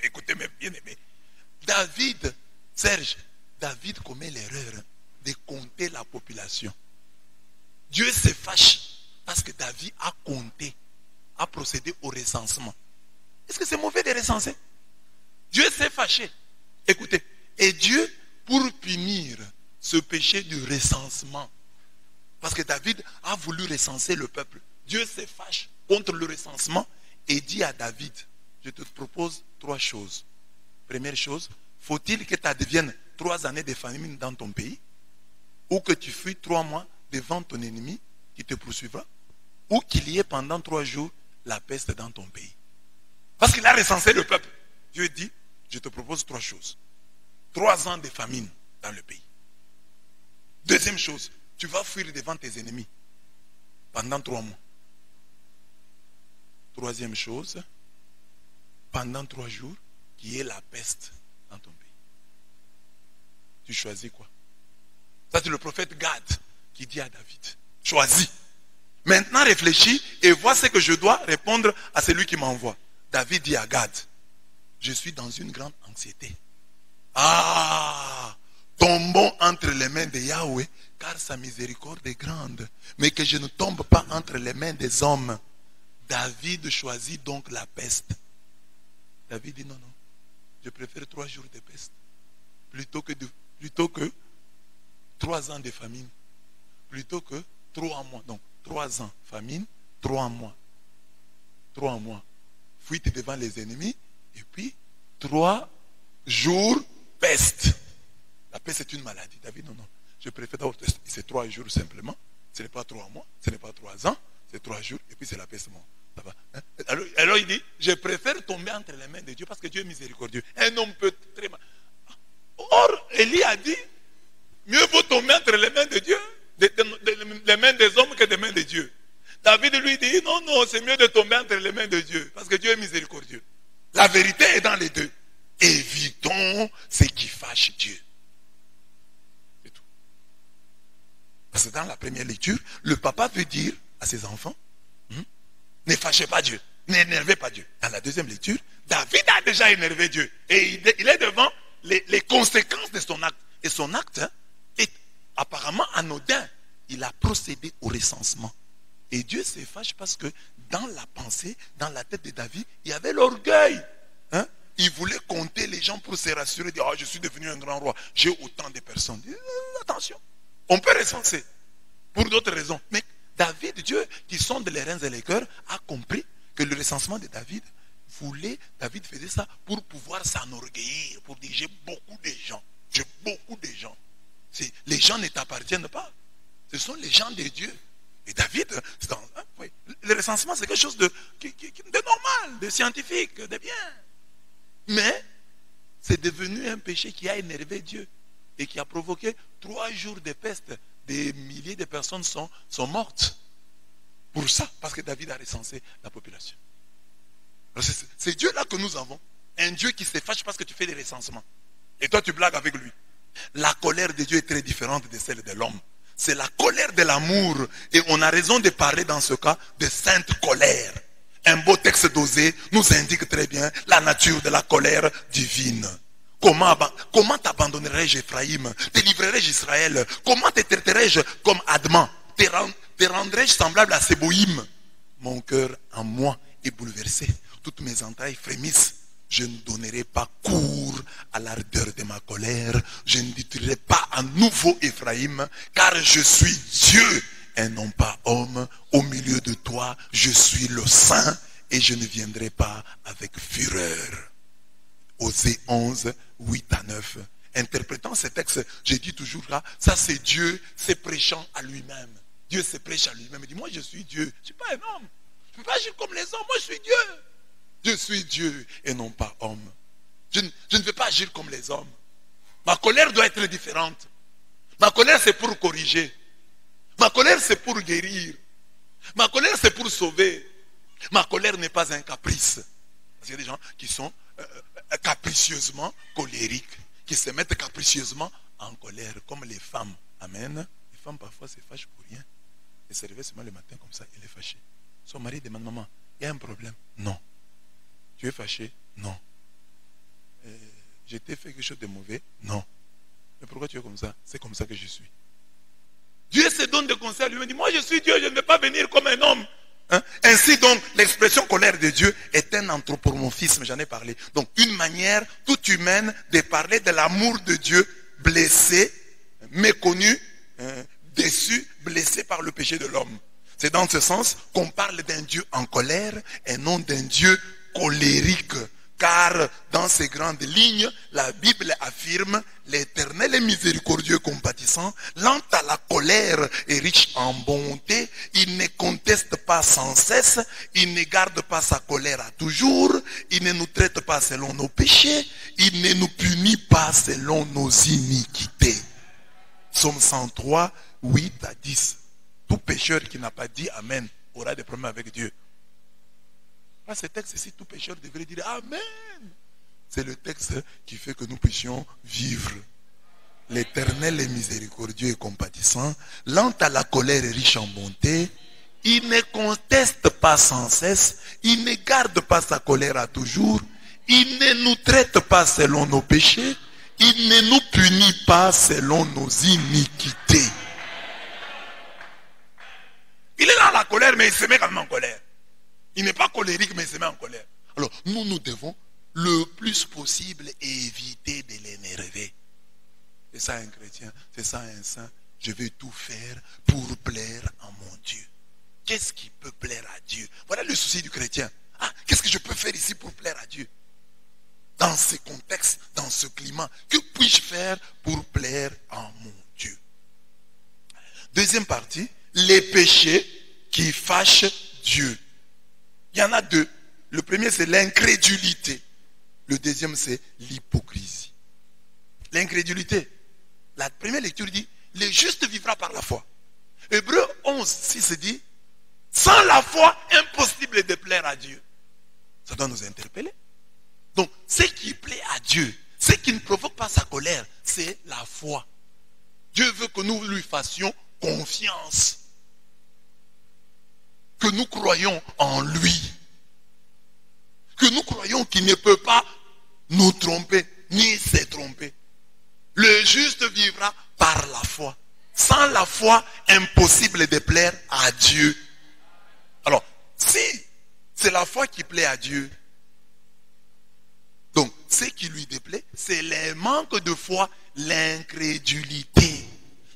Écoutez mes bien-aimés. David commet l'erreur de compter la population. Dieu se fâche parce que David a compté, a procédé au recensement. Est-ce que c'est mauvais de recenser? Dieu s'est fâché. Écoutez, et Dieu, pour punir ce péché du recensement, parce que David a voulu recenser le peuple, Dieu se fâche contre le recensement et dit à David, je te propose 3 choses. Première chose, faut-il que tu adviennes 3 années de famine dans ton pays, ou que tu fuis 3 mois devant ton ennemi qui te poursuivra, ou qu'il y ait pendant 3 jours la peste dans ton pays. Parce qu'il a recensé le peuple. Dieu dit, je te propose 3 choses. 3 ans de famine dans le pays. Deuxième chose, tu vas fuir devant tes ennemis pendant 3 mois. Troisième chose, pendant 3 jours, qu'il y ait la peste dans ton pays. Tu choisis quoi? Ça, c'est le prophète Gad qui dit à David, choisis. Maintenant réfléchis et vois ce que je dois répondre à celui qui m'envoie. David dit à Gad, je suis dans une grande anxiété. Ah, tombons entre les mains de Yahweh, car sa miséricorde est grande. Mais que je ne tombe pas entre les mains des hommes. David choisit donc la peste. David dit non, non, je préfère 3 jours de peste plutôt que 3 ans de famine, plutôt que 3 mois. Donc 3 ans famine, 3 mois. 3 mois. Fuite devant les ennemis, et puis 3 jours peste. La peste est une maladie. David, non, non. Je préfère d'abord, c'est 3 jours simplement. Ce n'est pas 3 mois, ce n'est pas 3 ans, c'est 3 jours, et puis c'est la peste. Bon, ça va. Hein? Alors il dit, je préfère tomber entre les mains de Dieu parce que Dieu est miséricordieux. Un homme peut très mal. Or, Élie a dit, mieux vaut tomber entre les mains de Dieu, les mains des hommes que des mains de Dieu. David lui dit, non, non, c'est mieux de tomber entre les mains de Dieu, parce que Dieu est miséricordieux. La vérité est dans les deux. Évitons ce qui fâche Dieu. C'est tout. Parce que dans la première lecture, le papa veut dire à ses enfants, ne fâchez pas Dieu, n'énervez pas Dieu. Dans la deuxième lecture, David a déjà énervé Dieu. Et il est devant les conséquences de son acte. Et son acte est apparemment anodin. Il a procédé au recensement. Et Dieu se fâche parce que dans la pensée, dans la tête de David, il y avait l'orgueil. Il voulait compter les gens pour se rassurer, dire, oh, je suis devenu un grand roi, j'ai autant de personnes. Attention, on peut recenser pour d'autres raisons. Mais David, Dieu qui sonde les reins et les cœurs, a compris que le recensement de David David faisait ça pour pouvoir s'enorgueillir, pour dire, j'ai beaucoup de gens. Les gens ne t'appartiennent pas. Ce sont les gens de Dieu. Et David, le recensement, c'est quelque chose de normal, de scientifique, de bien. Mais c'est devenu un péché qui a énervé Dieu et qui a provoqué 3 jours de peste. Des milliers de personnes sont mortes. Pour ça, parce que David a recensé la population. C'est Dieu là que nous avons. Un Dieu qui se fâche parce que tu fais des recensements. Et toi, tu blagues avec lui. La colère de Dieu est très différente de celle de l'homme. C'est la colère de l'amour. Et on a raison de parler dans ce cas de sainte colère. Un beau texte d'Osée nous indique très bien la nature de la colère divine. Comment t'abandonnerai-je Ephraïm? Te livrerai-je Israël? Comment te traiterai-je comme Adman? Te rendrai-je semblable à Séboïm? Mon cœur en moi est bouleversé. Toutes mes entrailles frémissent. Je ne donnerai pas cours à l'ardeur de ma colère. Je ne détruirai pas à nouveau Ephraïm, car je suis Dieu et non pas homme. Au milieu de toi, je suis le Saint et je ne viendrai pas avec fureur. Osée 11, 8 à 9. Interprétant ces textes, j'ai dit toujours là, ça c'est Dieu, c'est prêchant à lui-même. Dieu se prêche à lui-même. Il dit, moi je suis Dieu, je ne suis pas un homme. Je ne peux pas agir comme les hommes, moi je suis Dieu. Je suis Dieu et non pas homme. Je ne veux pas agir comme les hommes. Ma colère doit être différente. Ma colère c'est pour corriger. Ma colère c'est pour guérir. Ma colère c'est pour sauver. Ma colère n'est pas un caprice. Parce qu'il y a des gens qui sont capricieusement colériques, qui se mettent capricieusement en colère, comme les femmes. Amen. Les femmes parfois se fâchent pour rien. Elle se réveille seulement le matin comme ça, elle est fâchée. Son mari demande, maman, il y a un problème? Non. Tu es fâché? Non. Je t'ai fait quelque chose de mauvais? Non. Mais pourquoi tu es comme ça? C'est comme ça que je suis. Dieu se donne des conseils à lui-même. Il dit, moi je suis Dieu, je ne vais pas venir comme un homme. Hein? Ainsi donc, l'expression colère de Dieu est un anthropomorphisme, j'en ai parlé. Donc, une manière toute humaine de parler de l'amour de Dieu blessé, méconnu, déçu, blessé par le péché de l'homme. C'est dans ce sens qu'on parle d'un Dieu en colère et non d'un Dieu colérique. Car dans ces grandes lignes, la Bible affirme l'Éternel est miséricordieux et compatissant, lent à la colère et riche en bonté, il ne conteste pas sans cesse, il ne garde pas sa colère à toujours, il ne nous traite pas selon nos péchés, il ne nous punit pas selon nos iniquités. Psaume 103, 8 à 10. Tout pécheur qui n'a pas dit Amen aura des problèmes avec Dieu. Pas ce texte ici, tout pécheur devrait dire Amen. C'est le texte qui fait que nous puissions vivre. L'Éternel est miséricordieux et compatissant, lent à la colère et riche en bonté. Il ne conteste pas sans cesse, il ne garde pas sa colère à toujours, il ne nous traite pas selon nos péchés, il ne nous punit pas selon nos iniquités. Il est dans la colère, mais il se met quand même en colère. Il n'est pas colérique, mais il se met en colère. Alors, nous devons le plus possible éviter de l'énerver. C'est ça un chrétien, c'est ça un saint. Je vais tout faire pour plaire à mon Dieu. Qu'est-ce qui peut plaire à Dieu? Voilà le souci du chrétien. Ah, qu'est-ce que je peux faire ici pour plaire à Dieu? Dans ce contexte, dans ce climat, que puis-je faire pour plaire à mon Dieu? Deuxième partie, les péchés qui fâchent Dieu. Il y en a deux. Le premier, c'est l'incrédulité. Le deuxième, c'est l'hypocrisie. L'incrédulité. La première lecture dit, le juste vivra par la foi. Hébreux 11, 6 dit, sans la foi, impossible de plaire à Dieu. Ça doit nous interpeller. Donc, ce qui plaît à Dieu, ce qui ne provoque pas sa colère, c'est la foi. Dieu veut que nous lui fassions confiance. Que nous croyons en lui. Que nous croyons qu'il ne peut pas nous tromper, ni se tromper. Le juste vivra par la foi. Sans la foi, impossible de plaire à Dieu. Alors, si c'est la foi qui plaît à Dieu, donc ce qui lui déplaît, c'est le manque de foi, l'incrédulité.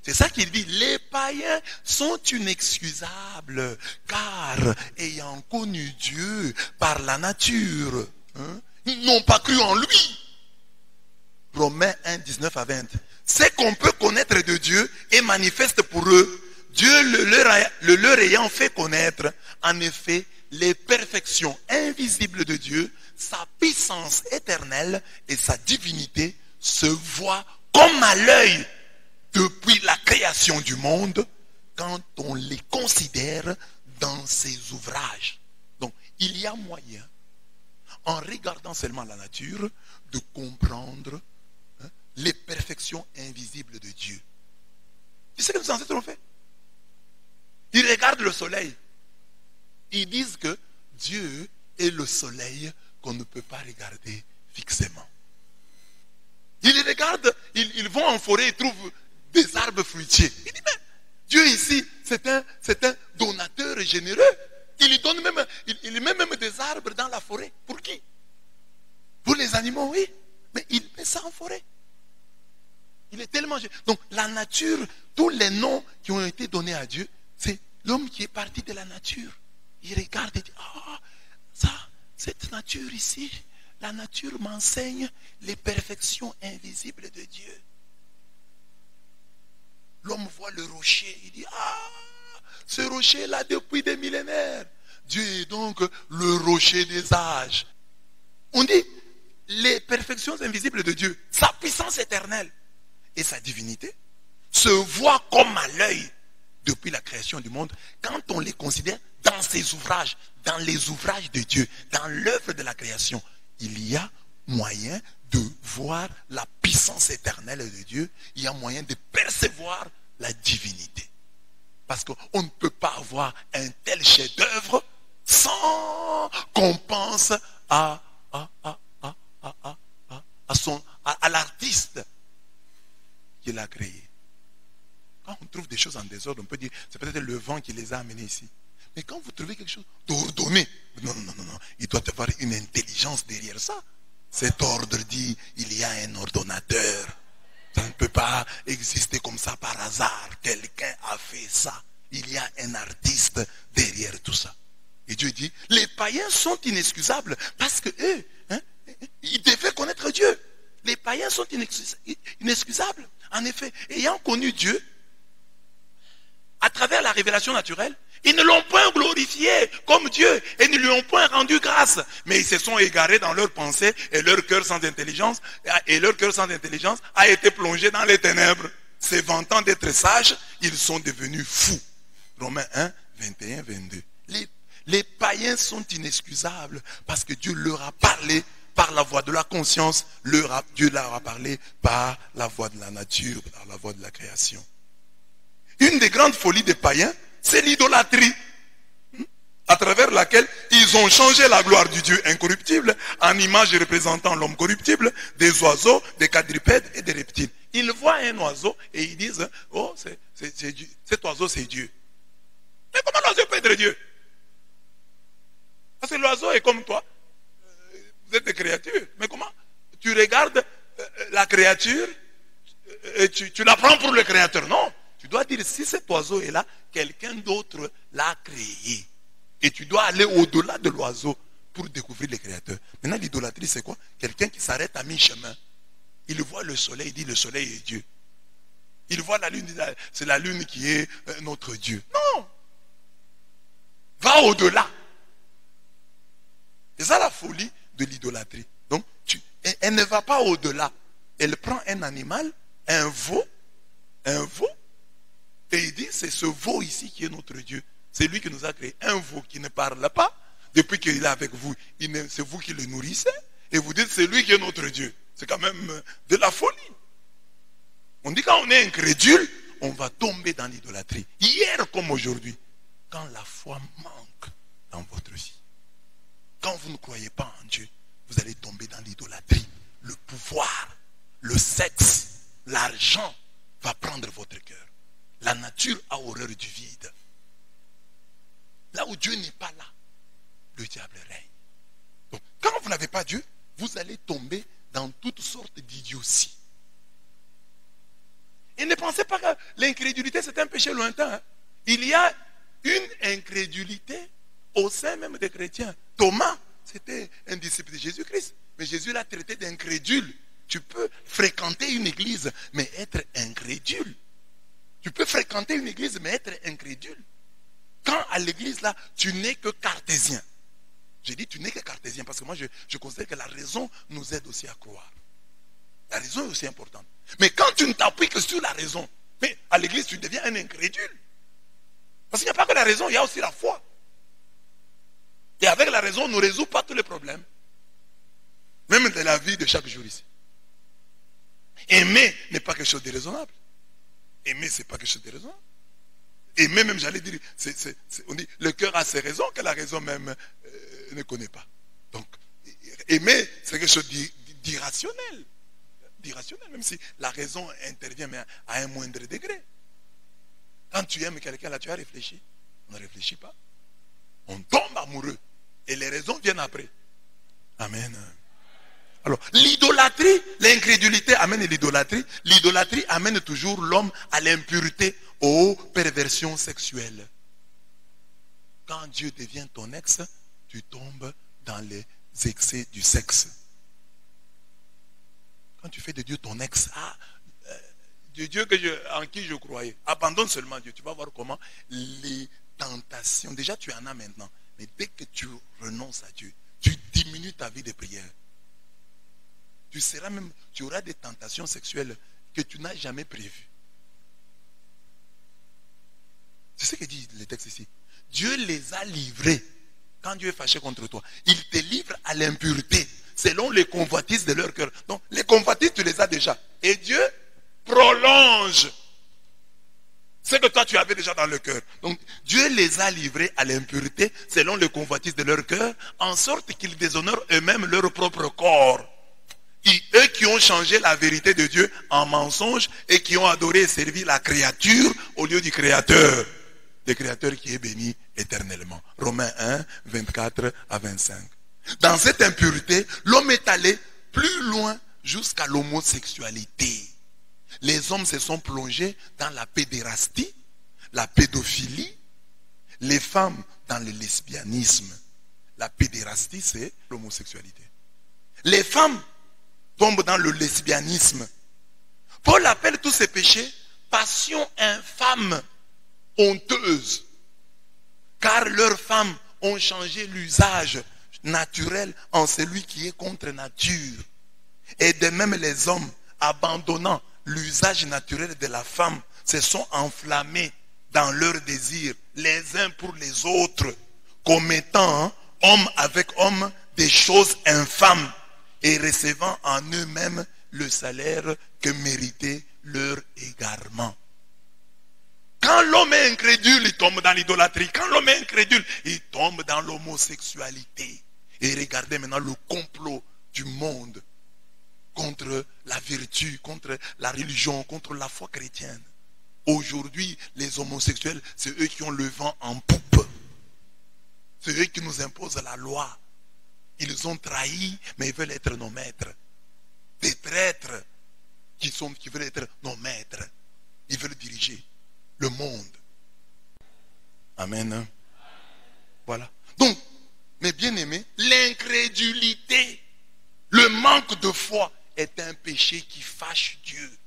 C'est ça qu'il dit, les païens sont inexcusables, car ayant connu Dieu par la nature, ils n'ont pas cru en lui. Romains 1, 19 à 20. Ce qu'on peut connaître de Dieu est manifeste pour eux. Dieu le leur ayant fait connaître, en effet, les perfections invisibles de Dieu, sa puissance éternelle et sa divinité se voient comme à l'œil depuis la création du monde, quand on les considère dans ses ouvrages. Donc, il y a moyen, en regardant seulement la nature, de comprendre les perfections invisibles de Dieu. Tu sais ce que nos ancêtres ont fait? Ils regardent le soleil. Ils disent que Dieu est le soleil qu'on ne peut pas regarder fixement. Ils regardent, ils vont en forêt, ils trouvent des arbres fruitiers. Il dit, mais Dieu ici, c'est un donateur généreux. Il lui donne même, il met même des arbres dans la forêt. Pour qui? Pour les animaux, oui. Mais il met ça en forêt. Il est tellement... Donc la nature, tous les noms qui ont été donnés à Dieu, c'est l'homme qui est parti de la nature. Il regarde et dit, ah, ça, cette nature ici, la nature m'enseigne les perfections invisibles de Dieu. L'homme voit le rocher, il dit, ah, ce rocher là depuis des millénaires. Dieu est donc le rocher des âges. On dit, les perfections invisibles de Dieu, sa puissance éternelle et sa divinité se voient comme à l'œil depuis la création du monde quand on les considère dans ses ouvrages, dans les ouvrages de Dieu, dans l'œuvre de la création. Il y a moyen de voir la puissance éternelle de Dieu, il y a moyen de percevoir la divinité. Parce qu'on ne peut pas avoir un tel chef-d'œuvre sans qu'on pense à l'artiste qui l'a créé. Quand on trouve des choses en désordre, on peut dire c'est peut-être le vent qui les a amenés ici. Mais quand vous trouvez quelque chose d'ordonné, non, il doit y avoir une intelligence derrière ça. Cet ordre dit il y a un ordonnateur. Ça ne peut pas exister comme ça par hasard. Quelqu'un a fait ça. Il y a un artiste derrière tout ça. Et Dieu dit, les païens sont inexcusables parce que eux, ils devaient connaître Dieu. Les païens sont inexcusables. En effet, ayant connu Dieu, à travers la révélation naturelle, ils ne l'ont point glorifié comme Dieu et ne lui ont point rendu grâce. Mais ils se sont égarés dans leurs pensées et leur cœur sans intelligence, a été plongé dans les ténèbres. Se vantant d'être sages, ils sont devenus fous. Romains 1, 21, 22. Les païens sont inexcusables parce que Dieu leur a parlé par la voix de la conscience. Dieu leur a parlé par la voix de la nature, par la voix de la création. Une des grandes folies des païens, c'est l'idolâtrie, à travers laquelle ils ont changé la gloire du Dieu incorruptible en image représentant l'homme corruptible, des oiseaux, des quadrupèdes et des reptiles. Ils voient un oiseau et ils disent, oh, cet oiseau c'est Dieu. Mais comment l'oiseau peut être Dieu? Parce que l'oiseau est comme toi. Vous êtes des créatures. Mais comment? Tu regardes la créature et tu la prends pour le créateur. Non. Tu dois dire, si cet oiseau est là, quelqu'un d'autre l'a créé. Et tu dois aller au-delà de l'oiseau pour découvrir le créateur. Maintenant, l'idolâtrie, c'est quoi? Quelqu'un qui s'arrête à mi-chemin. Il voit le soleil, il dit le soleil est Dieu. Il voit la lune, c'est la lune qui est notre Dieu. Non. Va au-delà. C'est ça la folie de l'idolâtrie. Donc, elle ne va pas au-delà. Elle prend un animal, un veau, et il dit, c'est ce veau ici qui est notre Dieu. C'est lui qui nous a créé. Un veau qui ne parle pas, depuis qu'il est avec vous, c'est vous qui le nourrissez, et vous dites, c'est lui qui est notre Dieu. C'est quand même de la folie. On dit, quand on est incrédule, on va tomber dans l'idolâtrie. Hier comme aujourd'hui, quand la foi manque dans votre vie, quand vous ne croyez pas en Dieu, vous allez tomber dans l'idolâtrie. Le pouvoir, le sexe, l'argent va prendre votre cœur. La nature a horreur du vide. Là où Dieu n'est pas là, le diable règne. Donc, quand vous n'avez pas Dieu, vous allez tomber dans toutes sortes d'idioties. Et ne pensez pas que l'incrédulité, c'est un péché lointain. Hein. Il y a une incrédulité au sein même des chrétiens. Thomas, c'était un disciple de Jésus-Christ. Mais Jésus l'a traité d'incrédule. Tu peux fréquenter une église, mais être incrédule. Tu peux fréquenter une église, mais être incrédule. Quand à l'église, là, tu n'es que cartésien. J'ai dit, tu n'es que cartésien, parce que moi, je considère que la raison nous aide aussi à croire. La raison est aussi importante. Mais quand tu ne t'appuies que sur la raison, mais à l'église, tu deviens un incrédule. Parce qu'il n'y a pas que la raison, il y a aussi la foi. Et avec la raison, on ne résout pas tous les problèmes. Même de la vie de chaque jour ici. Aimer n'est pas quelque chose de raisonnable. Aimer, ce n'est pas quelque chose de raisonnable. Aimer, même, j'allais dire, on dit, le cœur a ses raisons que la raison même ne connaît pas. Donc, aimer, c'est quelque chose d'irrationnel. D'irrationnel, même si la raison intervient, mais à un moindre degré. Quand tu aimes quelqu'un, là, tu as réfléchi. On ne réfléchit pas. On tombe amoureux. Et les raisons viennent après. Amen. Alors, l'idolâtrie, l'incrédulité amène l'idolâtrie. L'idolâtrie amène toujours l'homme à l'impureté, aux perversions sexuelles. Quand Dieu devient ton ex, tu tombes dans les excès du sexe. Quand tu fais de Dieu ton ex, de Dieu en qui je croyais, abandonne seulement Dieu. Tu vas voir comment les tentations, déjà tu en as maintenant, mais dès que tu renonces à Dieu, tu diminues ta vie de prière. Tu auras des tentations sexuelles que tu n'as jamais prévues. C'est ce que dit le texte ici. Dieu les a livrés. Quand Dieu est fâché contre toi, il te livre à l'impureté selon les convoitises de leur cœur. Donc les convoitises, tu les as déjà. Et Dieu prolonge ce que toi tu avais déjà dans le cœur. Donc Dieu les a livrés à l'impureté selon les convoitises de leur cœur, en sorte qu'ils déshonorent eux-mêmes leur propre corps. Eux qui ont changé la vérité de Dieu en mensonge et qui ont adoré et servi la créature au lieu du Créateur. Le Créateur qui est béni éternellement. Romains 1, 24 à 25. Dans cette impureté, l'homme est allé plus loin jusqu'à l'homosexualité. Les hommes se sont plongés dans la pédérastie, la pédophilie, les femmes dans le lesbianisme. La pédérastie, c'est l'homosexualité. Les femmes tombent dans le lesbianisme. Paul appelle tous ces péchés passion infâme, honteuse. Car leurs femmes ont changé l'usage naturel en celui qui est contre nature. Et de même les hommes, abandonnant l'usage naturel de la femme, se sont enflammés dans leurs désirs, les uns pour les autres, commettant homme avec homme des choses infâmes et recevant en eux-mêmes le salaire que méritait leur égarement. Quand l'homme est incrédule, il tombe dans l'idolâtrie. Quand l'homme est incrédule, il tombe dans l'homosexualité. Et regardez maintenant le complot du monde contre la vertu, contre la religion, contre la foi chrétienne. Aujourd'hui, les homosexuels, c'est eux qui ont le vent en poupe. C'est eux qui nous imposent la loi. Ils ont trahi, mais ils veulent être nos maîtres. Des traîtres qui veulent être nos maîtres. Ils veulent diriger le monde. Amen. Voilà. Donc, mes bien-aimés, l'incrédulité, le manque de foi est un péché qui fâche Dieu.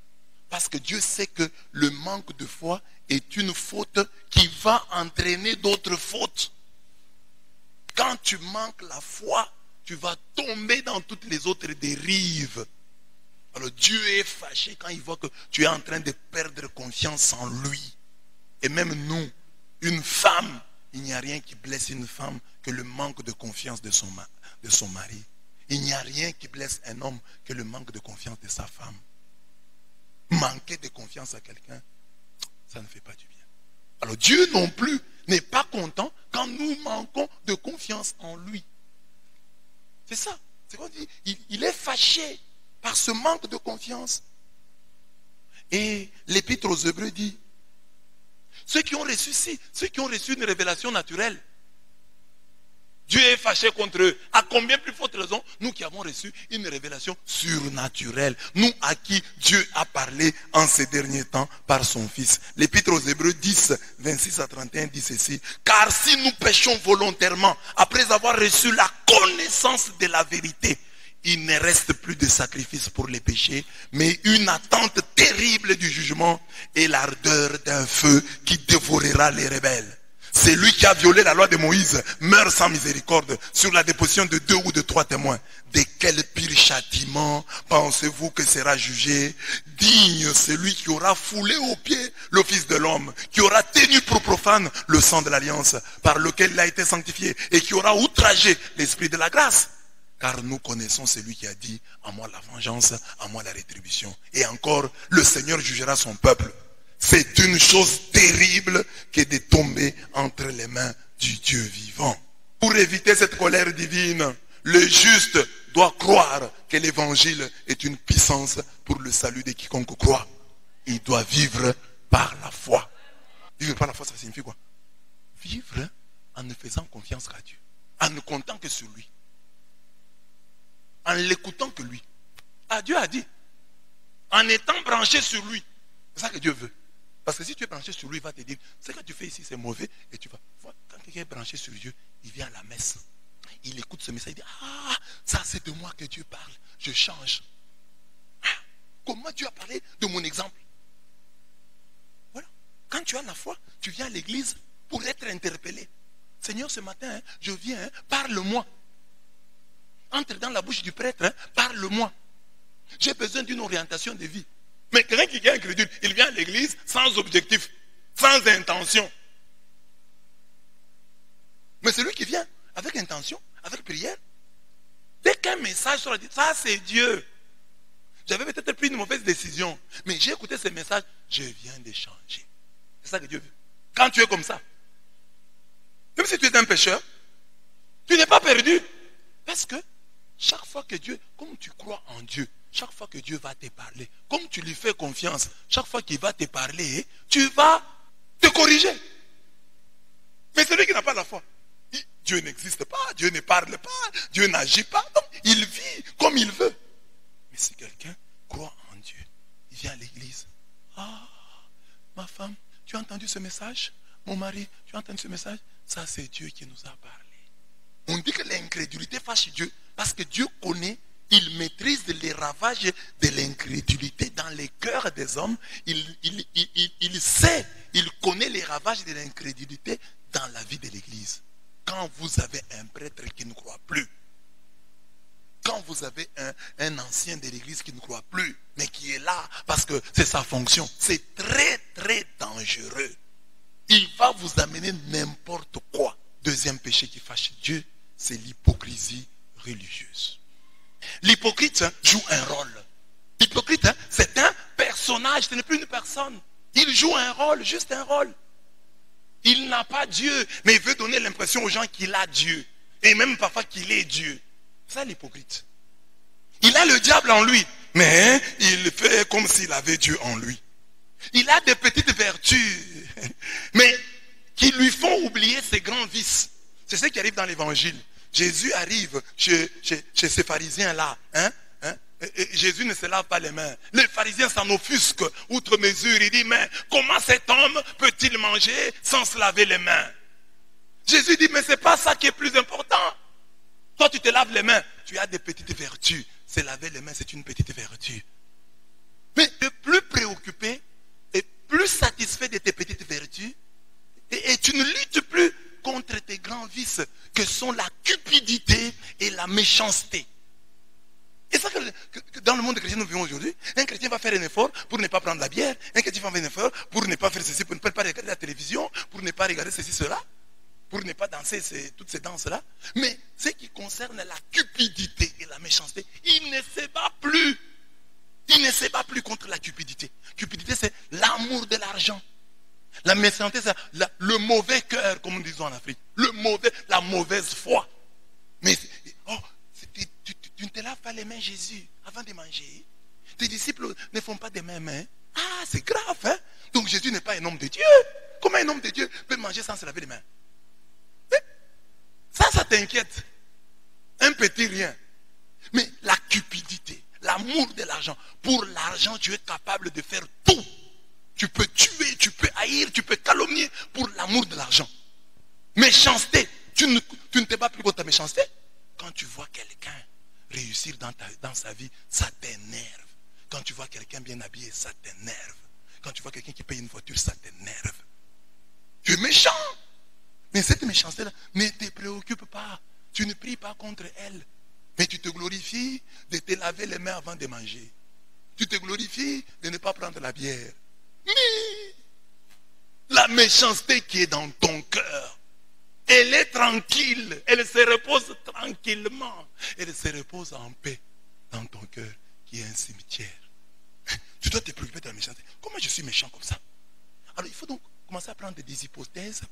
Parce que Dieu sait que le manque de foi est une faute qui va entraîner d'autres fautes. Quand tu manques la foi, tu vas tomber dans toutes les autres dérives. Alors Dieu est fâché quand il voit que tu es en train de perdre confiance en lui. Et même nous, une femme, il n'y a rien qui blesse une femme que le manque de confiance de son mari. Il n'y a rien qui blesse un homme que le manque de confiance de sa femme. Manquer de confiance à quelqu'un, ça ne fait pas du bien. Alors Dieu non plus n'est pas content quand nous manquons de confiance en lui. C'est ça. C'est qu'on dit, il est fâché par ce manque de confiance. Et l'épître aux Hébreux dit, ceux qui ont reçu une révélation naturelle, Dieu est fâché contre eux. À combien plus forte raison, nous qui avons reçu une révélation surnaturelle, nous à qui Dieu a parlé en ces derniers temps par son Fils. L'épître aux Hébreux 10, 26 à 31 dit ceci, car si nous péchons volontairement, après avoir reçu la connaissance de la vérité, il ne reste plus de sacrifice pour les péchés, mais une attente terrible du jugement et l'ardeur d'un feu qui dévorera les rebelles. Celui qui a violé la loi de Moïse meurt sans miséricorde sur la déposition de 2 ou de 3 témoins. De quel pire châtiment pensez-vous que sera jugé? Digne celui qui aura foulé aux pieds le Fils de l'homme, qui aura tenu pour profane le sang de l'alliance par lequel il a été sanctifié et qui aura outragé l'esprit de la grâce. Car nous connaissons celui qui a dit, à moi la vengeance, à moi la rétribution. Et encore, le Seigneur jugera son peuple. C'est une chose terrible que de tomber entre les mains du Dieu vivant. Pour éviter cette colère divine, le juste doit croire que l'évangile est une puissance pour le salut de quiconque croit. Il doit vivre par la foi. Vivre par la foi, ça signifie quoi? Vivre en ne faisant confiance qu'à Dieu, en ne comptant que sur lui, en l'écoutant que lui. Ah, Dieu a dit, en étant branché sur lui. C'est ça que Dieu veut. Parce que si tu es branché sur lui, il va te dire, ce que tu fais ici, c'est mauvais. Et tu vas voir, quand quelqu'un est branché sur Dieu, il vient à la messe. Il écoute ce message, il dit, ah, ça c'est de moi que Dieu parle. Je change. Ah, comment tu as parlé de mon exemple? Voilà. Quand tu as la foi, tu viens à l'église pour être interpellé. Seigneur, ce matin, hein, je viens, hein, parle-moi. Entre dans la bouche du prêtre, hein, parle-moi. J'ai besoin d'une orientation de vie. Mais quelqu'un qui est incrédule, il vient à l'église sans objectif, sans intention. Mais celui qui vient avec intention, avec prière, dès qu'un message sera dit, ça c'est Dieu. J'avais peut-être pris une mauvaise décision, mais j'ai écouté ce message, je viens de changer. C'est ça que Dieu veut. Quand tu es comme ça, même si tu es un pécheur, tu n'es pas perdu. Parce que chaque fois que Dieu, comme tu crois en Dieu, chaque fois que Dieu va te parler, comme tu lui fais confiance, chaque fois qu'il va te parler, tu vas te corriger. Mais celui qui n'a pas la foi, Dieu n'existe pas, Dieu ne parle pas, Dieu n'agit pas, donc il vit comme il veut. Mais si quelqu'un croit en Dieu, il vient à l'église. Ah, ma femme, tu as entendu ce message? Mon mari, tu as entendu ce message? Ça, c'est Dieu qui nous a parlé. On dit que l'incrédulité fâche Dieu parce que Dieu connaît, il maîtrise les ravages de l'incrédulité dans les cœurs des hommes. Il sait, il connaît les ravages de l'incrédulité dans la vie de l'Église. Quand vous avez un prêtre qui ne croit plus, quand vous avez un ancien de l'Église qui ne croit plus, mais qui est là parce que c'est sa fonction, c'est très très dangereux. Il va vous amener n'importe quoi. Deuxième péché qui fâche Dieu, c'est l'hypocrisie religieuse. L'hypocrite joue un rôle. L'hypocrite, c'est un personnage, ce n'est plus une personne. Il joue un rôle, juste un rôle. Il n'a pas Dieu, mais il veut donner l'impression aux gens qu'il a Dieu. Et même parfois qu'il est Dieu. C'est ça l'hypocrite. Il a le diable en lui, mais il fait comme s'il avait Dieu en lui. Il a des petites vertus, mais qui lui font oublier ses grands vices. C'est ce qui arrive dans l'évangile. Jésus arrive chez ces pharisiens-là. Et Jésus ne se lave pas les mains. Les pharisiens s'en offusquent outre mesure. Il dit, mais comment cet homme peut-il manger sans se laver les mains? Jésus dit, mais ce n'est pas ça qui est plus important. Toi, tu te laves les mains. Tu as des petites vertus. Se laver les mains, c'est une petite vertu. Mais tu es plus préoccupé et plus satisfait de tes petites vertus. Et tu ne luttes plus contre tes grands vices que sont la cupidité et la méchanceté. Et ça que dans le monde chrétien nous vivons aujourd'hui, un chrétien va faire un effort pour ne pas prendre la bière, un chrétien va faire un effort pour ne pas faire ceci, pour ne pas regarder la télévision, pour ne pas regarder ceci, cela, pour ne pas danser toutes ces danses-là. Mais ce qui concerne la cupidité et la méchanceté, il ne se bat plus. Il ne se bat plus contre la cupidité. Cupidité, c'est l'amour de l'argent. La méchanceté, c'est le mauvais cœur, comme nous disons en Afrique. La mauvaise foi. Mais, tu ne te laves pas les mains, Jésus, avant de manger. Tes disciples ne font pas des mains. Ah, c'est grave, hein? Donc Jésus n'est pas un homme de Dieu. Comment un homme de Dieu peut manger sans se laver les mains? Ça t'inquiète. Un petit rien. Mais la cupidité, l'amour de l'argent. Pour l'argent, tu es capable de faire tout. Tu peux tuer, tu peux haïr, tu peux calomnier pour l'amour de l'argent. Méchanceté. Tu ne te bats plus contre ta méchanceté. Quand tu vois quelqu'un réussir dans sa vie, ça t'énerve. Quand tu vois quelqu'un bien habillé, ça t'énerve. Quand tu vois quelqu'un qui paye une voiture, ça t'énerve. Tu es méchant. Mais cette méchanceté-là ne te préoccupe pas. Tu ne pries pas contre elle. Mais tu te glorifies de te laver les mains avant de manger. Tu te glorifies de ne pas prendre la bière. Mais la méchanceté qui est dans ton cœur, elle est tranquille. Elle se repose tranquillement. Elle se repose en paix dans ton cœur qui est un cimetière. Tu dois te préoccuper de la méchanceté. Comment je suis méchant comme ça? Alors il faut donc commencer à prendre des hypothèses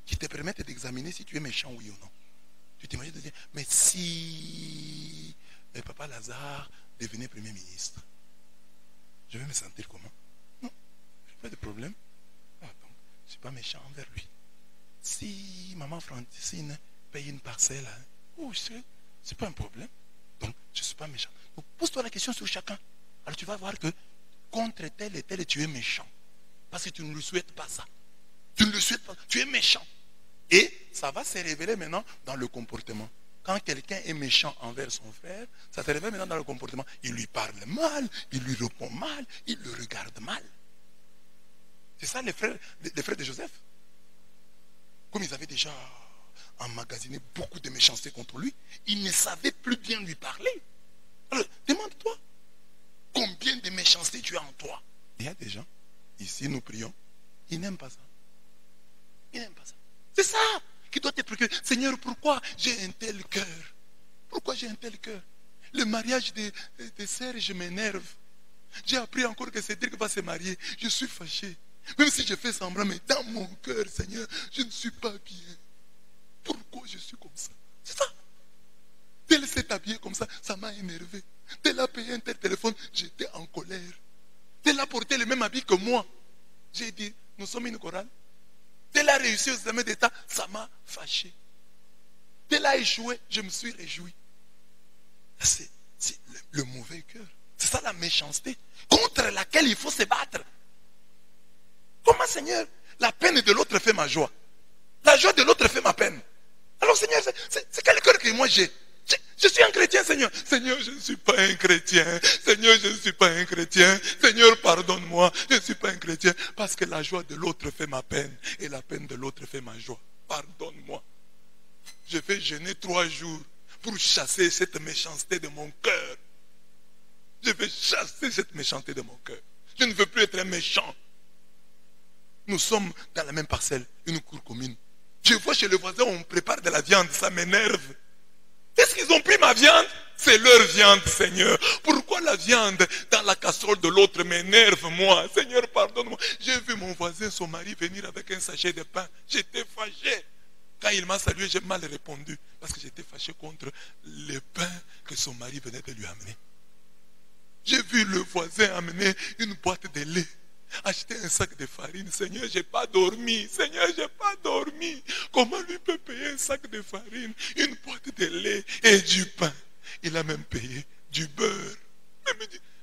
qui te permettent d'examiner si tu es méchant, oui ou non. Tu t'imagines de dire, mais si Papa Lazare devenait Premier ministre, je vais me sentir comment? Non, je n'ai pas de problème. Ah, donc, je ne suis pas méchant envers lui. si maman Francine paye une parcelle, oh, c'est pas un problème. Donc, je ne suis pas méchant. Donc, pose-toi la question sur chacun. Alors, tu vas voir que contre tel et tel, tu es méchant. Parce que tu ne lui souhaites pas ça. Tu ne le souhaites pas. Tu es méchant. Et ça va se révéler maintenant dans le comportement. Quand quelqu'un est méchant envers son frère, ça se révèle maintenant dans le comportement. Il lui parle mal, il lui répond mal, il le regarde mal. C'est ça les frères de Joseph. Comme ils avaient déjà emmagasiné beaucoup de méchanceté contre lui, ils ne savaient plus bien lui parler. Alors, demande-toi, combien de méchanceté tu as en toi? Il y a des gens, ici nous prions, ils n'aiment pas ça. Ils n'aiment pas ça. C'est ça qui doit te préoccuper. Seigneur, pourquoi j'ai un tel cœur? Pourquoi j'ai un tel cœur? Le mariage des sœurs, je m'énerve. J'ai appris encore que Cédric va se marier. Je suis fâché. Même si je fais semblant, mais dans mon cœur, Seigneur, je ne suis pas bien. Pourquoi je suis comme ça? C'est ça. Tel s'est habillé comme ça m'a énervé. Tel a payé un tel téléphone, j'étais en colère. Tel a porté le même habit que moi. J'ai dit, nous sommes une chorale. Tel a réussi aux examens d'État, ça m'a fâché. Tel a échoué, je me suis réjoui. C'est le mauvais cœur. C'est ça la méchanceté contre laquelle il faut se battre. Comment, Seigneur, la peine de l'autre fait ma joie? La joie de l'autre fait ma peine. Alors, Seigneur, c'est quel cœur que moi j'ai? Je suis un chrétien, Seigneur. Seigneur, je ne suis pas un chrétien. Seigneur, je ne suis pas un chrétien. Seigneur, pardonne-moi. Je ne suis pas un chrétien. Parce que la joie de l'autre fait ma peine. Et la peine de l'autre fait ma joie. Pardonne-moi. Je vais jeûner 3 jours pour chasser cette méchanceté de mon cœur. Je vais chasser cette méchanceté de mon cœur. Je ne veux plus être un méchant. Nous sommes dans la même parcelle, une cour commune. Je vois chez le voisin, on prépare de la viande, ça m'énerve. Est-ce qu'ils ont pris ma viande? C'est leur viande, Seigneur. Pourquoi la viande dans la casserole de l'autre m'énerve, moi? Seigneur, pardonne-moi. J'ai vu mon voisin, son mari, venir avec un sachet de pain. J'étais fâché. Quand il m'a salué, j'ai mal répondu. Parce que j'étais fâché contre le pain que son mari venait de lui amener. J'ai vu le voisin amener une boîte de lait. Acheter un sac de farine. Seigneur, j'ai pas dormi. Seigneur, j'ai pas dormi. Comment lui peut payer un sac de farine, une boîte de lait et du pain? Il a même payé du beurre.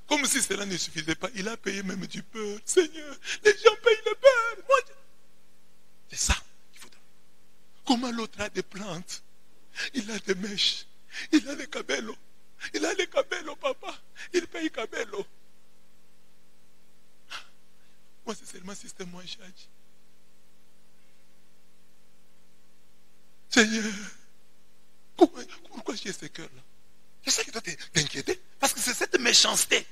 Comme si cela ne suffisait pas, il a payé même du beurre. Seigneur, les gens payent le beurre. C'est ça qu'il faut. Comment l'autre a des plantes? Il a des mèches. Il a des cabellos. Il a les cabellos, papa. Il paye cabellos. Moi, c'est seulement système, moi, j'ai dit. Seigneur, pourquoi j'ai ce cœur-là? C'est ça qui doit t'inquiéter. Parce que c'est cette méchanceté.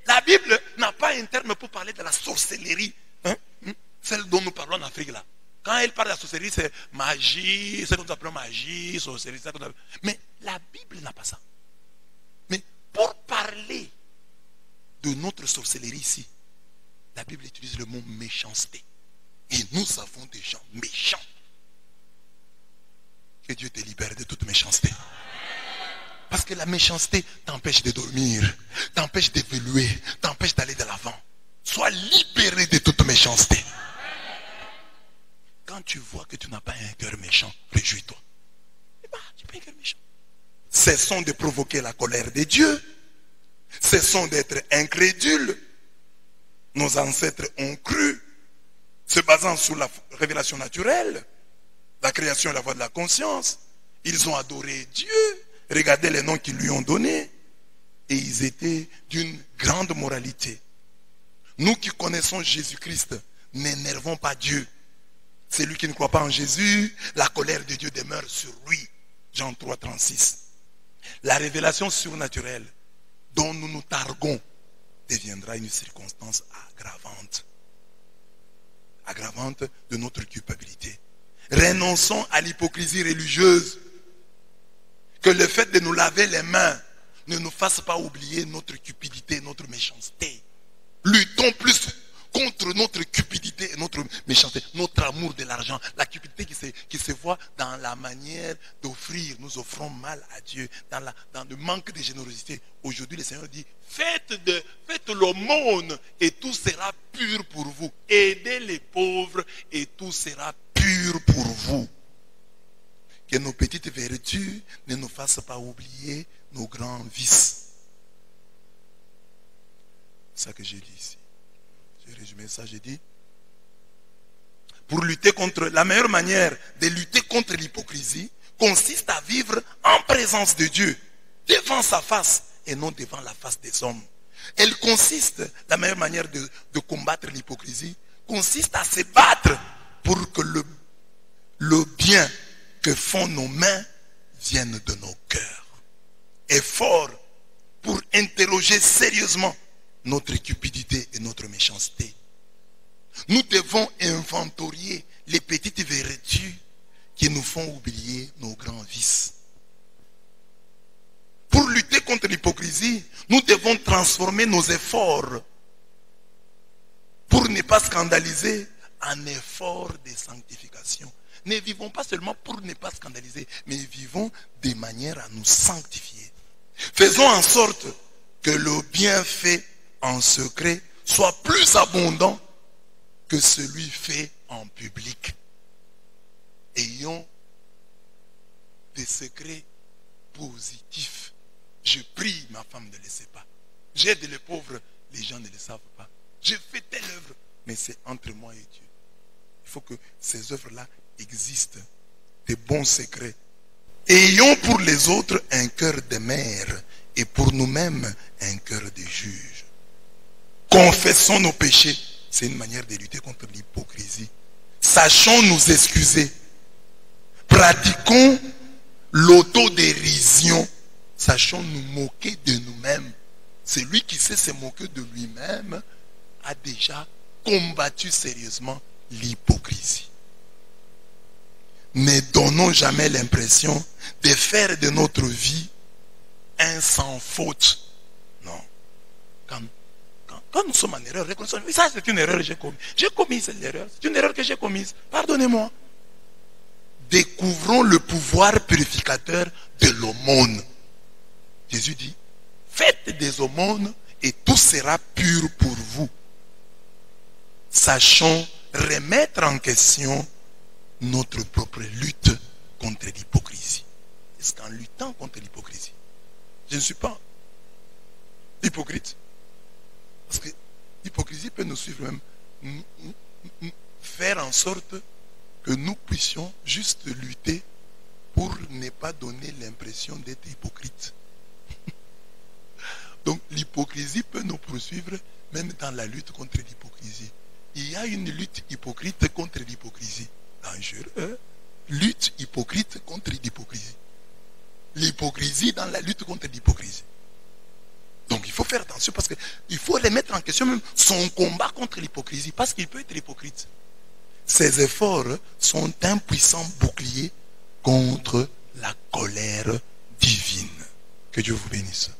La Bible n'a pas un terme pour parler de la sorcellerie. Celle dont nous parlons en Afrique, là. Quand elle parle de la sorcellerie, c'est magie, c'est ce que nous appelons magie, sorcellerie. Mais la Bible n'a pas ça. Mais pour parler de notre sorcellerie ici, la Bible utilise le mot méchanceté. Et nous avons des gens méchants. Que Dieu te libère de toute méchanceté. Parce que la méchanceté t'empêche de dormir, t'empêche d'évoluer, t'empêche d'aller de l'avant. Sois libéré de toute méchanceté. Quand tu vois que tu n'as pas un cœur méchant, réjouis-toi. Tu n'as pas un cœur méchant. Cessons de provoquer la colère de Dieu. Cessons d'être incrédules. Nos ancêtres ont cru, se basant sur la révélation naturelle, la création et la voie de la conscience. Ils ont adoré Dieu. Regardez les noms qu'ils lui ont donnés. Et ils étaient d'une grande moralité. Nous qui connaissons Jésus-Christ, n'énervons pas Dieu. Celui qui ne croit pas en Jésus, la colère de Dieu demeure sur lui. Jean 3, 36. La révélation surnaturelle dont nous nous targuons deviendra une circonstance aggravante. Aggravante de notre culpabilité. Renonçons à l'hypocrisie religieuse. Que le fait de nous laver les mains ne nous fasse pas oublier notre cupidité, notre méchanceté. Luttons plus contre notre cupidité et notre méchanceté, notre amour de l'argent, la cupidité qui se voit dans la manière d'offrir. Nous offrons mal à Dieu, dans le manque de générosité. Aujourd'hui, le Seigneur dit, faites l'aumône et tout sera pur pour vous. Aidez les pauvres et tout sera pur pur pour vous. Que nos petites vertus ne nous fassent pas oublier nos grands vices. C'est ça que j'ai dit ici. J'ai résumé ça, j'ai dit. Pour lutter contre, la meilleure manière de lutter contre l'hypocrisie consiste à vivre en présence de Dieu, devant sa face et non devant la face des hommes. Elle consiste, la meilleure manière de combattre l'hypocrisie, consiste à se battre pour que le bien que font nos mains vienne de nos cœurs. Effort pour interroger sérieusement notre cupidité et notre méchanceté. Nous devons inventorier les petites vertus qui nous font oublier nos grands vices. Pour lutter contre l'hypocrisie, nous devons transformer nos efforts pour ne pas scandaliser en effort de sanctification. Ne vivons pas seulement pour ne pas scandaliser, mais vivons de manière à nous sanctifier. Faisons en sorte que le bienfait en secret soit plus abondant que celui fait en public. Ayons des secrets positifs. Je prie, ma femme ne le sait pas. J'aide les pauvres, les gens ne le savent pas. Je fais telle œuvre, mais c'est entre moi et Dieu. Il faut que ces œuvres-là existent, des bons secrets. Ayons pour les autres un cœur de mère et pour nous-mêmes un cœur de juge. Confessons nos péchés. C'est une manière de lutter contre l'hypocrisie. Sachons nous excuser. Pratiquons l'autodérision. Sachons nous moquer de nous-mêmes. Celui qui sait se moquer de lui-même a déjà combattu sérieusement l'hypocrisie. Ne donnons jamais l'impression de faire de notre vie un sans faute. Non. Quand nous sommes en erreur, reconnaissons, ça c'est une erreur que j'ai commise. J'ai commis cette erreur. C'est une erreur que j'ai commise. Pardonnez-moi. Découvrons le pouvoir purificateur de l'aumône. Jésus dit, faites des aumônes et tout sera pur pour vous. Sachons remettre en question notre propre lutte contre l'hypocrisie. Est-ce qu'en luttant contre l'hypocrisie, je ne suis pas hypocrite? Parce que l'hypocrisie peut nous suivre même, faire en sorte que nous puissions juste lutter pour ne pas donner l'impression d'être hypocrite. Donc l'hypocrisie peut nous poursuivre même dans la lutte contre l'hypocrisie. Il y a une lutte hypocrite contre l'hypocrisie. Dangereux. Lutte hypocrite contre l'hypocrisie. L'hypocrisie dans la lutte contre l'hypocrisie. Donc il faut faire attention parce qu'il faut remettre en question même son combat contre l'hypocrisie parce qu'il peut être hypocrite. Ses efforts sont un puissant bouclier contre la colère divine. Que Dieu vous bénisse.